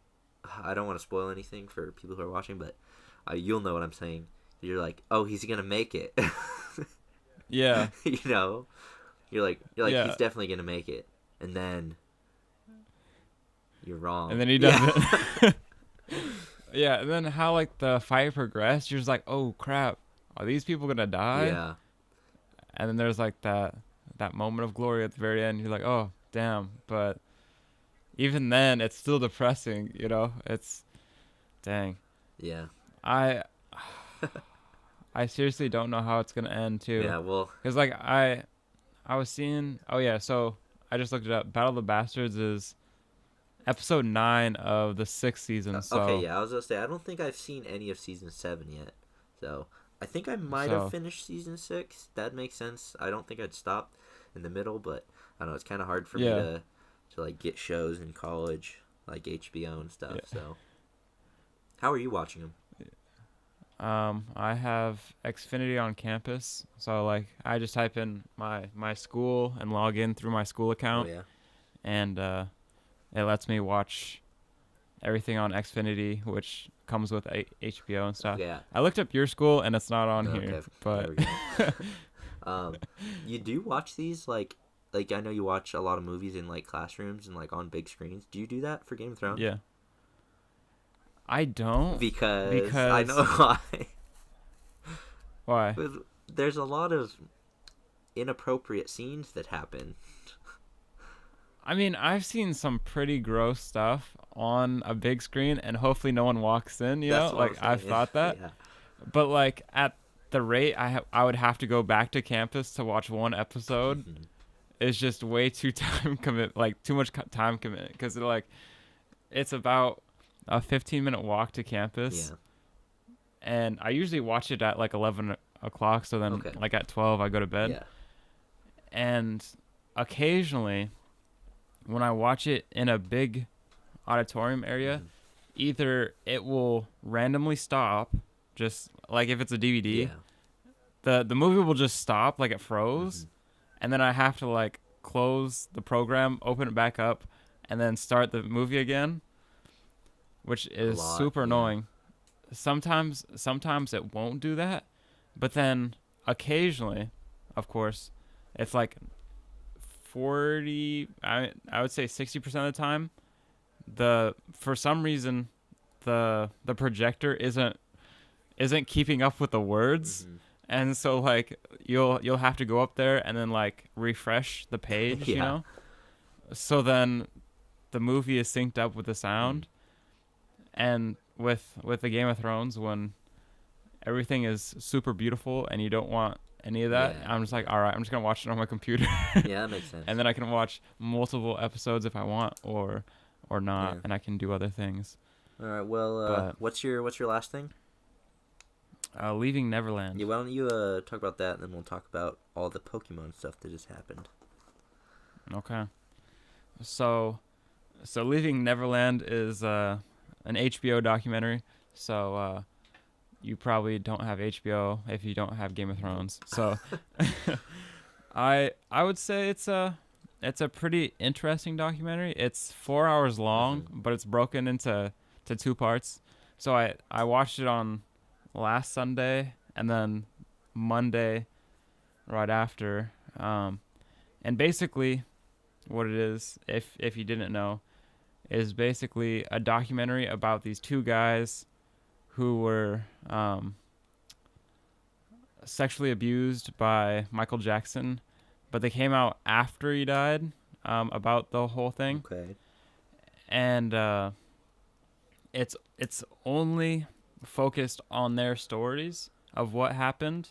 I don't want to spoil anything for people who are watching, but you'll know what I'm saying. You're like, oh, he's gonna make it. Yeah, You know, you're like yeah. he's definitely gonna make it, and then you're wrong. And then he Yeah. doesn't. Yeah, and then how like the fight progressed, you're just like, oh crap, are these people gonna die? Yeah. And then there's like that moment of glory at the very end. You're like, oh damn, but even then, it's still depressing. You know, it's dang. Yeah. I I seriously don't know how it's gonna end too. Yeah. Well. Cause like I was seeing. Oh yeah, so I just looked it up. Battle of the Bastards is episode 9 of the 6th season. So Okay. Yeah. I was gonna say I don't think I've seen any of season 7 yet, so I think I might have finished season 6. That makes sense. I don't think I'd stop in the middle, but I don't know it's kind of hard for me yeah. to like get shows in college like HBO and stuff. Yeah. So how are you watching them? I have Xfinity on campus, so like I just type in my school and log in through my school Oh account, yeah. and it lets me watch everything on Xfinity, which comes with HBO and stuff. Yeah. I looked up your school, and it's not on Okay. here, There but we go. You do watch these like I know you watch a lot of movies in like classrooms and like on big screens. Do you do that for Game of Thrones? yeah, I don't. Because I know why. Why? There's a lot of inappropriate scenes that happen. I mean, I've seen some pretty gross stuff on a big screen, and hopefully no one walks in. You That's know, what like I'm I've saying. thought that. Yeah. But like at the rate I would have to go back to campus to watch one episode Mhm. is just way too too much time commitment, because like it's about a 15-minute walk to campus, Yeah. and I usually watch it at like 11 o'clock, so then Okay. like at 12 I go to bed. Yeah. And occasionally when I watch it in a big auditorium area, Mhm. either it will randomly stop, just like if it's a DVD, Yeah. the movie will just stop, like it froze, Mhm. and then I have to like close the program, open it back up, and then start the movie again, which is lot, super yeah. annoying. Sometimes it won't do that, but then occasionally, of course, it's like 40, I would say 60% of the time, for some reason the projector isn't keeping up with the words. Mhm. And so like you'll have to go up there and then like refresh the page, you Yeah. know? So then the movie is synced up with the sound. And with the Game of Thrones, when everything is super beautiful and you don't want any of that, Yeah. I'm just like, all right, I'm just gonna watch it on my computer. Yeah, that makes sense. And then I can watch multiple episodes if I want, or not, Yeah. and I can do other things. All right. Well, But- what's your last thing? Leaving Neverland. Yeah. Why don't you talk about that, and then we'll talk about all the Pokemon stuff that just happened. Okay. So Leaving Neverland is an HBO documentary. So you probably don't have HBO if you don't have Game of Thrones. So I would say it's a it's a pretty interesting documentary. It's 4 hours long, Mm-hmm. but it's broken into to two parts. So I watched it on last Sunday and then Monday right after. And basically, what it is, if you didn't know, is basically a documentary about these two guys who were sexually abused by Michael Jackson, but they came out after he died about the whole thing. Okay. And it's only focused on their stories of what happened.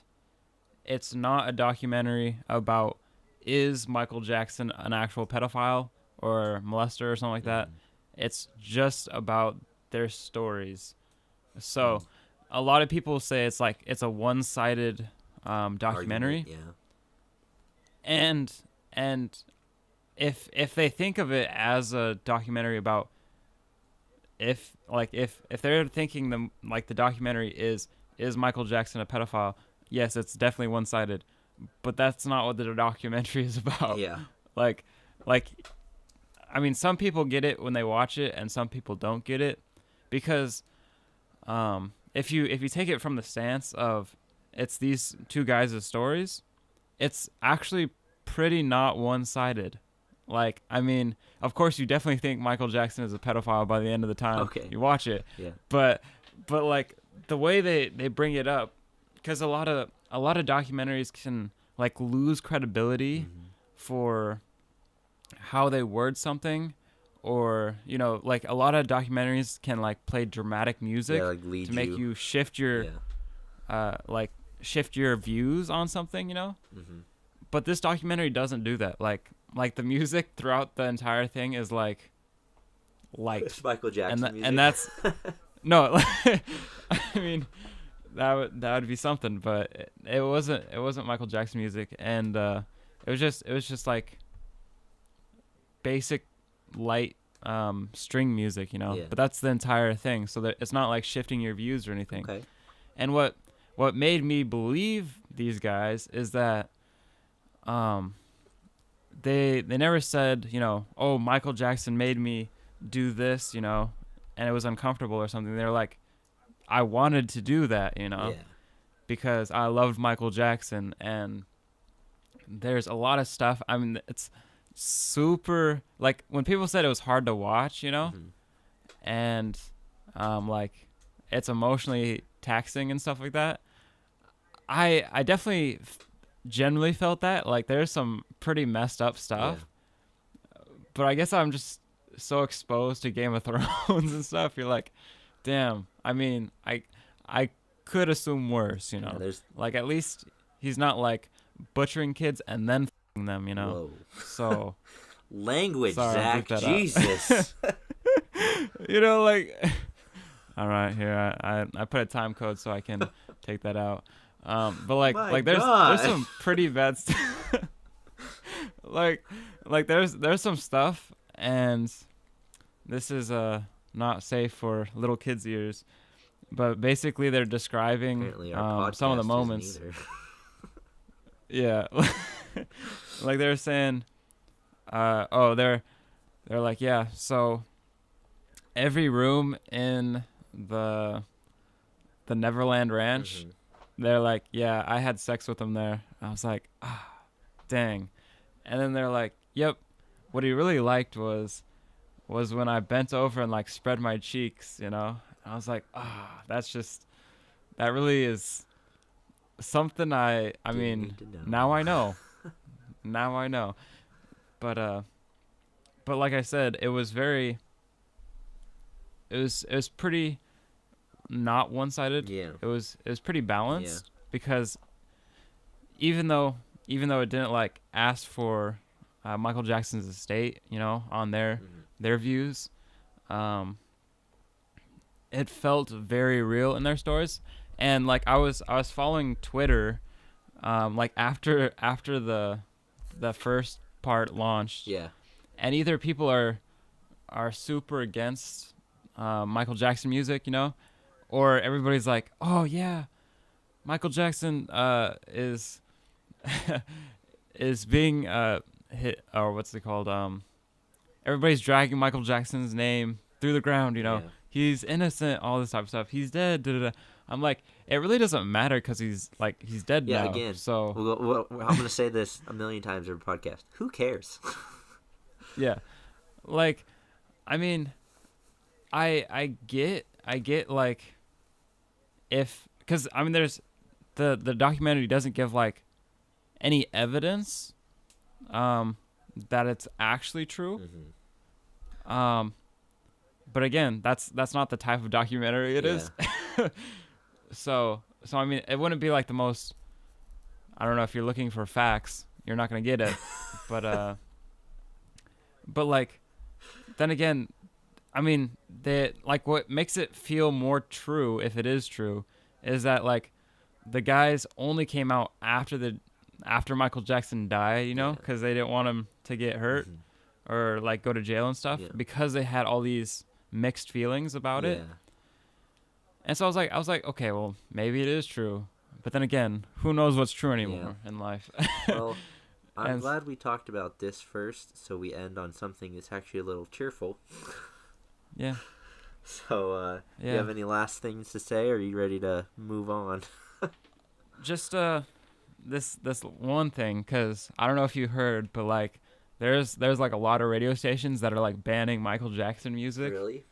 It's not a documentary about is Michael Jackson an actual pedophile or molester or something like that. It's just about their stories. So a lot of people say it's like it's a one-sided documentary. Argument, yeah. And if they think of it as a documentary about if they're thinking the documentary is Michael Jackson a pedophile, yes, it's definitely one-sided, but that's not what the documentary is about. Yeah. Like I mean, some people get it when they watch it and some people don't get it, because if you take it from the stance of it's these two guys' stories, it's actually pretty not one-sided. Like, I mean, of course you definitely think Michael Jackson is a pedophile by the end of the time you watch it. Yeah. But like the way they bring it up, because a lot of documentaries can like lose credibility for how they word something, or like a lot of documentaries can like play dramatic music lead to make you shift your shift your views on something, but this documentary doesn't do that. Like the music throughout the entire thing is like It's Michael Jackson music. and that's no. I mean, that would be something, but it wasn't Michael Jackson music, and it was just like basic light string music, but that's the entire thing, so that it's not like shifting your views or anything. Okay. And what made me believe these guys is that they never said, oh, Michael Jackson made me do this, and it was uncomfortable or something. They're like, I wanted to do that, because I loved Michael Jackson. And there's a lot of stuff. I mean, it's super, like, when people said it was hard to watch, and like it's emotionally taxing and stuff like that, I definitely generally felt that. Like, there's some pretty messed up stuff, but I guess I'm just so exposed to Game of Thrones and stuff. You're like, damn, I mean, I could assume worse, like, at least he's not like butchering kids and then f***ing them, Whoa. So language, sorry, Zach, Jesus. Like, all right, here I put a time code so I can take that out. But like there's some pretty bad stuff. like there's some stuff, and this is not safe for little kids' ears, but basically they're describing some of the moments. Yeah. Like they're saying they're like, yeah, so every room in the Neverland Ranch, they're like, yeah, I had sex with him there. I was like, dang. And then they're like, yep, what he really liked was when I bent over and like spread my cheeks, I was like, that really is something I mean, now I know. Now I know. But like I said, it was pretty not one-sided. Yeah. It was pretty balanced, because even though it didn't like ask for Michael Jackson's estate, on their views, it felt very real in their stories. And like I was following Twitter, like after the first part launched. Yeah. And either people are super against Michael Jackson music, or everybody's like, oh yeah, Michael Jackson is is being hit, or what's it called? Everybody's dragging Michael Jackson's name through the ground. Yeah. He's innocent. All this type of stuff. He's dead. Da, da, da. I'm like, it really doesn't matter because he's dead Yeah. now. Again, So I'm gonna say this a million times every podcast. Who cares? yeah, like, I mean, I get like, if, because I mean, there's the documentary doesn't give like any evidence that it's actually true. Mm-hmm. But again, that's not the type of documentary it is. So I mean, it wouldn't be like the most, I don't know, if you're looking for facts, you're not going to get it. But like, then again, I mean, like, what makes it feel more true, if it is true, is that like the guys only came out after Michael Jackson died, because they didn't want him to get hurt or like go to jail and stuff, because they had all these mixed feelings about it. And so I was like, okay, well, maybe it is true. But then again, who knows what's true anymore in life? Well, I'm glad we talked about this first, so we end on something that's actually a little cheerful. Yeah. So, do you have any last things to say, or are you ready to move on? Just this one thing, because I don't know if you heard, but like there's like a lot of radio stations that are like banning Michael Jackson music. Really?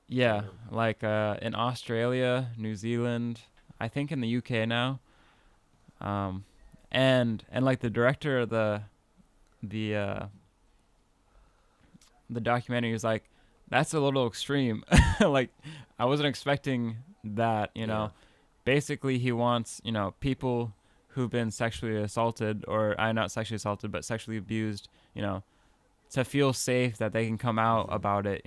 Yeah, like in Australia, New Zealand, I think in the UK now. And like the director of the documentary was like, that's a little extreme. Like, I wasn't expecting that, Basically, he wants, people who've been sexually assaulted, or not sexually assaulted, but sexually abused, to feel safe that they can come out about it,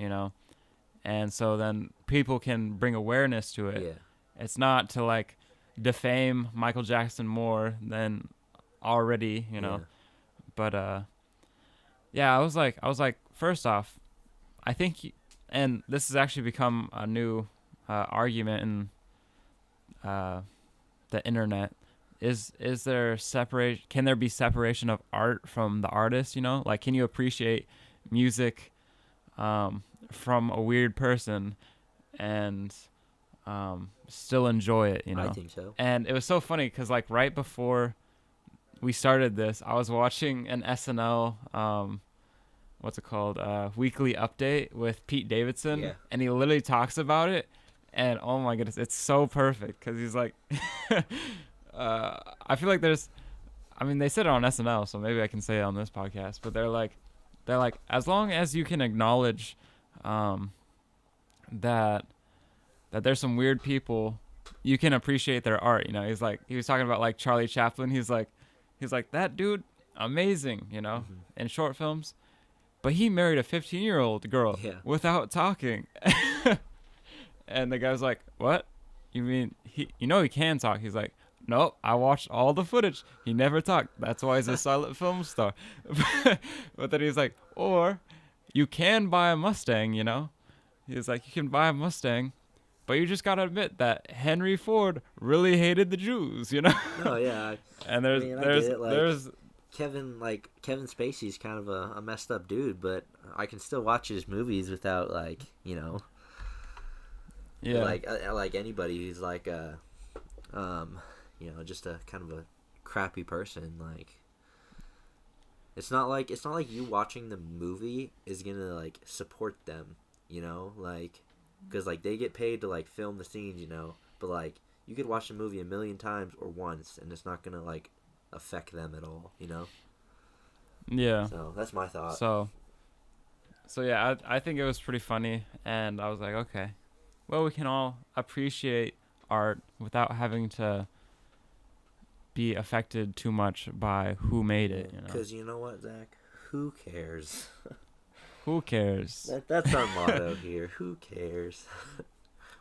And so then people can bring awareness to it. Yeah. It's not to like defame Michael Jackson more than already, But I was like, first off, I think, and this has actually become a new argument in the internet. Is there can there be separation of art from the artist? Like, can you appreciate music from a weird person and still enjoy it? I think so. And it was so funny because like right before we started this, I was watching an SNL what's it called, weekly update with Pete Davidson, and he literally talks about it, and oh my goodness, it's so perfect because he's like, I feel like they said it on SNL, so maybe I can say it on this podcast, but they're like, as long as you can acknowledge that there's some weird people, you can appreciate their art. He's like, he was talking about like Charlie Chaplin. He's like that dude, amazing, in short films. But he married a 15-year-old girl without talking. And the guy was like, what? You mean, he can talk? He's like, nope, I watched all the footage. He never talked. That's why he's a silent film star. But then he's like, or you can buy a Mustang, He's like, you can buy a Mustang, but you just got to admit that Henry Ford really hated the Jews, Oh, yeah. And there's Kevin Spacey's kind of a messed up dude, but I can still watch his movies without like like anybody who's like just a kind of a crappy person. Like, it's not like you watching the movie is gonna like support them, like, because like they get paid to like film the scenes, but like you could watch the movie a million times or once and it's not gonna like affect them at all, Yeah. So that's my thought. So yeah, I think it was pretty funny, and I was like, okay, well, we can all appreciate art without having to be affected too much by who made it. Because you know what, Zach? Who cares? Who cares? That's our motto here. Who cares?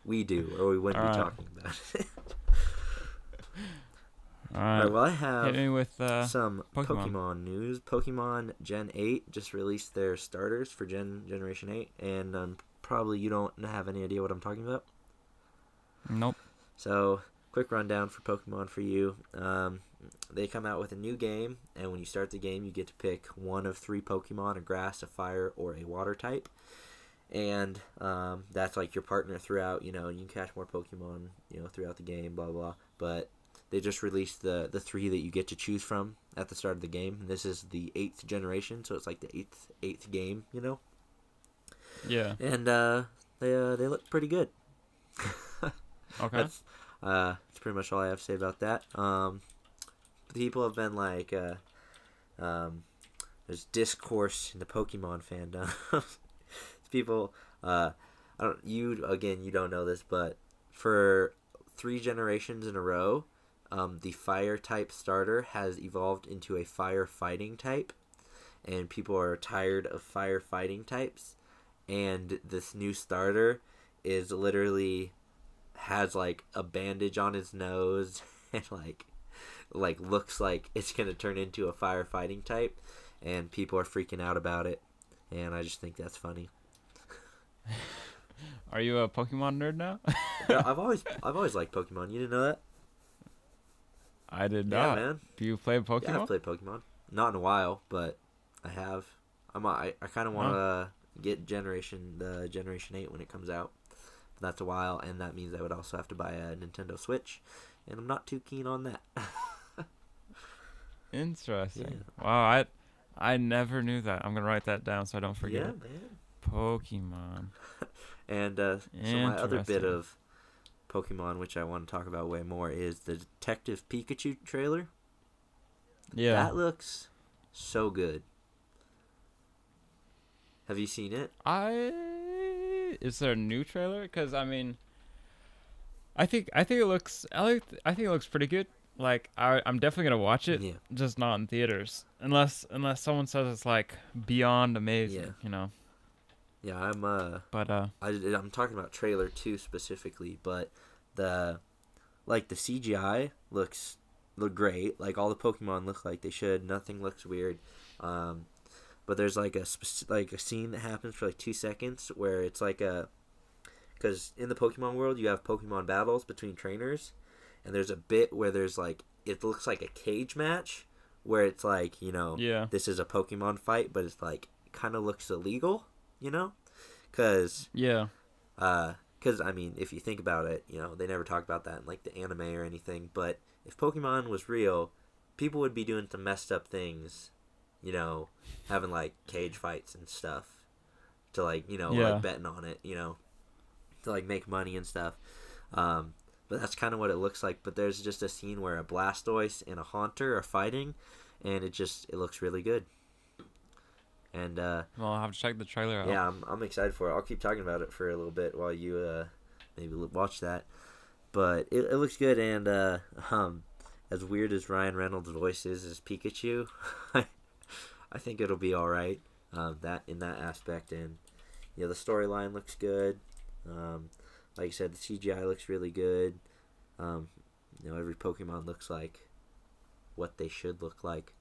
We do, or we wouldn't be talking about it. All right. Well, I have hit me with some Pokemon news. Pokemon Gen 8 just released their starters for Generation 8, and probably you don't have any idea what I'm talking about. Nope. So, quick rundown for Pokemon for you. they come out with a new game, and when you start the game, you get to pick one of 3 Pokemon: a Grass, a Fire, or a Water type. And that's like your partner throughout. You know, you can catch more Pokemon, you know, throughout the game. Blah blah. But they just released the 3 that you get to choose from at the start of the game. And this is the 8th generation, so it's like the eighth game. You know. Yeah. And they look pretty good. Okay. That's pretty much all I have to say about that. People have been like, there's discourse in the Pokemon fandom. People, you don't know this, but for 3 generations in a row, the Fire type starter has evolved into a Fire fighting type, and people are tired of Fire fighting types. And this new starter is literally has like a bandage on his nose and like looks like it's gonna turn into a firefighting type, and people are freaking out about it, and I just think that's funny. Are you a Pokemon nerd now? Yeah, I've always liked Pokemon. You didn't know that? I did Yeah, not. man. Do you play Pokemon? Yeah, I've played Pokemon. Not in a while, but I have. I kind of want to get Generation 8 when it comes out. But that's a while, and that means I would also have to buy a Nintendo Switch, and I'm not too keen on that. Interesting. Yeah. Wow, I never knew that. I'm gonna write that down so I don't forget Yeah, it. man. Pokemon. And so my other bit of Pokemon, which I want to talk about way more, is the Detective Pikachu trailer. Yeah. That looks so good. Have you seen it? Is there a new trailer? Because I mean, I think it looks. I think it looks pretty good. Like I'm definitely gonna watch it. Yeah. Just not in theaters, unless someone says it's like beyond amazing. Yeah. You know. Yeah, I'm talking about trailer 2 specifically, but the CGI look great. Like all the Pokemon look like they should. Nothing looks weird. But there's like a scene that happens for like 2 seconds where it's like because in the Pokemon world you have Pokemon battles between trainers, and there's a bit where there's like it looks like a cage match where it's like, you know, this is a Pokemon fight, but it's like kind of looks illegal, you know, because I mean, if you think about it, you know, they never talk about that in like the anime or anything, but if Pokemon was real, people would be doing some messed up things, you know, having like cage fights and stuff to like, you know, like betting on it, you know, to like make money and stuff. But that's kind of what it looks like. But there's just a scene where a Blastoise and a Haunter are fighting, and it looks really good. And well, I'll have to check the trailer out. Yeah, I'm excited for it. I'll keep talking about it for a little bit while you maybe watch that. But it looks good, and as weird as Ryan Reynolds' voice is as Pikachu, I think it'll be all right. That in that aspect, and yeah, the storyline looks good. Like I said, the CGI looks really good. You know, every Pokemon looks like what they should look like.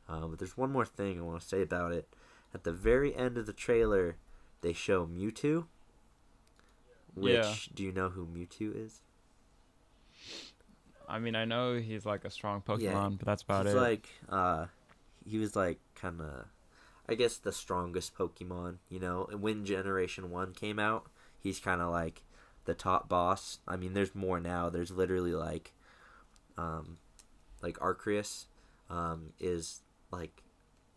But there's one more thing I want to say about it. At the very end of the trailer, they show Mewtwo. Which, do you know who Mewtwo is? I mean, I know he's like a strong Pokemon, but that's about it. Like, he was like kind of, I guess, the strongest Pokemon, you know. And when Generation 1 came out, he's kind of like the top boss. I mean, there's more now. There's literally like Arceus is like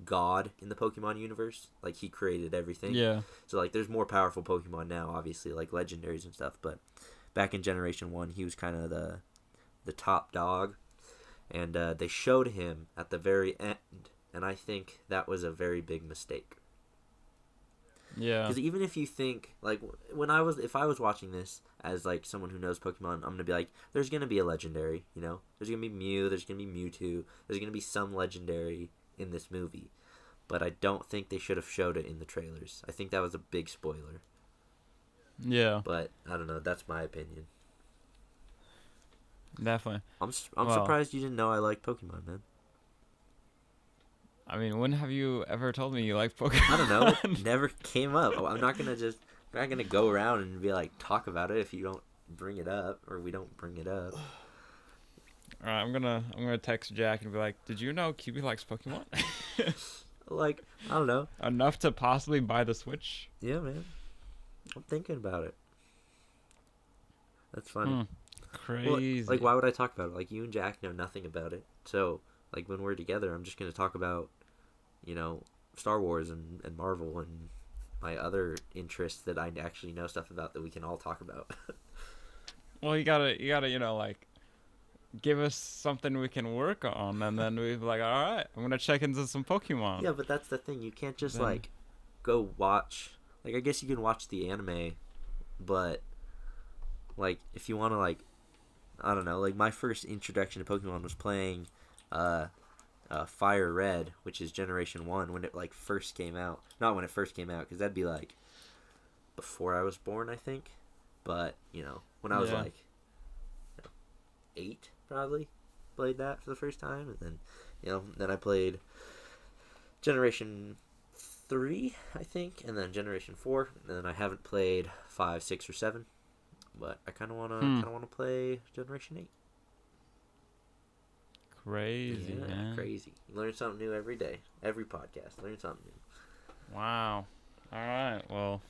God in the Pokemon universe. Like, he created everything. Yeah. So like, there's more powerful Pokemon now, obviously, like legendaries and stuff. But back in Generation 1, he was kind of the top dog, and they showed him at the very end, and I think that was a very big mistake. Yeah. Because even if you think, like, if I was watching this as, like, someone who knows Pokemon, I'm going to be like, there's going to be a legendary, you know? There's going to be Mew, there's going to be Mewtwo, there's going to be some legendary in this movie. But I don't think they should have showed it in the trailers. I think that was a big spoiler. Yeah. But, I don't know, that's my opinion. Definitely. I'm surprised you didn't know I like Pokemon, man. I mean, when have you ever told me you like Pokemon? I don't know. It never came up. I'm not gonna go around and be like, talk about it if you don't bring it up, or we don't bring it up. All right, I'm gonna text Jack and be like, "Did you know QB likes Pokemon?" Like, I don't know. Enough to possibly buy the Switch. Yeah, man. I'm thinking about it. That's funny. Hmm. Well, like, Crazy. why would I talk about it? Like, you and Jack know nothing about it. So, like, when we're together, I'm just gonna talk about, you know, Star Wars and Marvel and my other interests that I actually know stuff about that we can all talk about. Well, you gotta, like, give us something we can work on, and then we're like, all right, I'm gonna check into some Pokemon. Yeah, but that's the thing. You can't just Then, like go watch. Like, I guess you can watch the anime, but like if you want to, like, I don't know. Like, my first introduction to Pokemon was playing uh Fire Red, which is Generation 1 when it like first came out. Not when it first came out, because that'd be like before I was born, I think. But, when I was yeah. like 8 probably, played that for the first time, and then then I played Generation 3, I think, and then Generation 4, and then I haven't played 5, 6, or 7, but I Hmm. kind of want to play Generation 8. Crazy, Yeah, man. crazy. You learn something new every day. Every podcast, learn something new. Wow. All right. Well,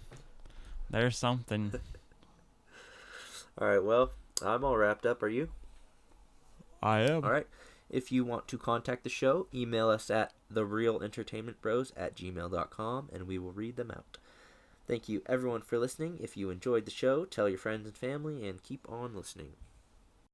there's something. All right, well, I'm all wrapped up. Are you? I All am. right. If you want to contact the show, email us at therealentertainmentbros@gmail.com, and we will read them out. Thank you, everyone, for listening. If you enjoyed the show, tell your friends and family, and keep on listening.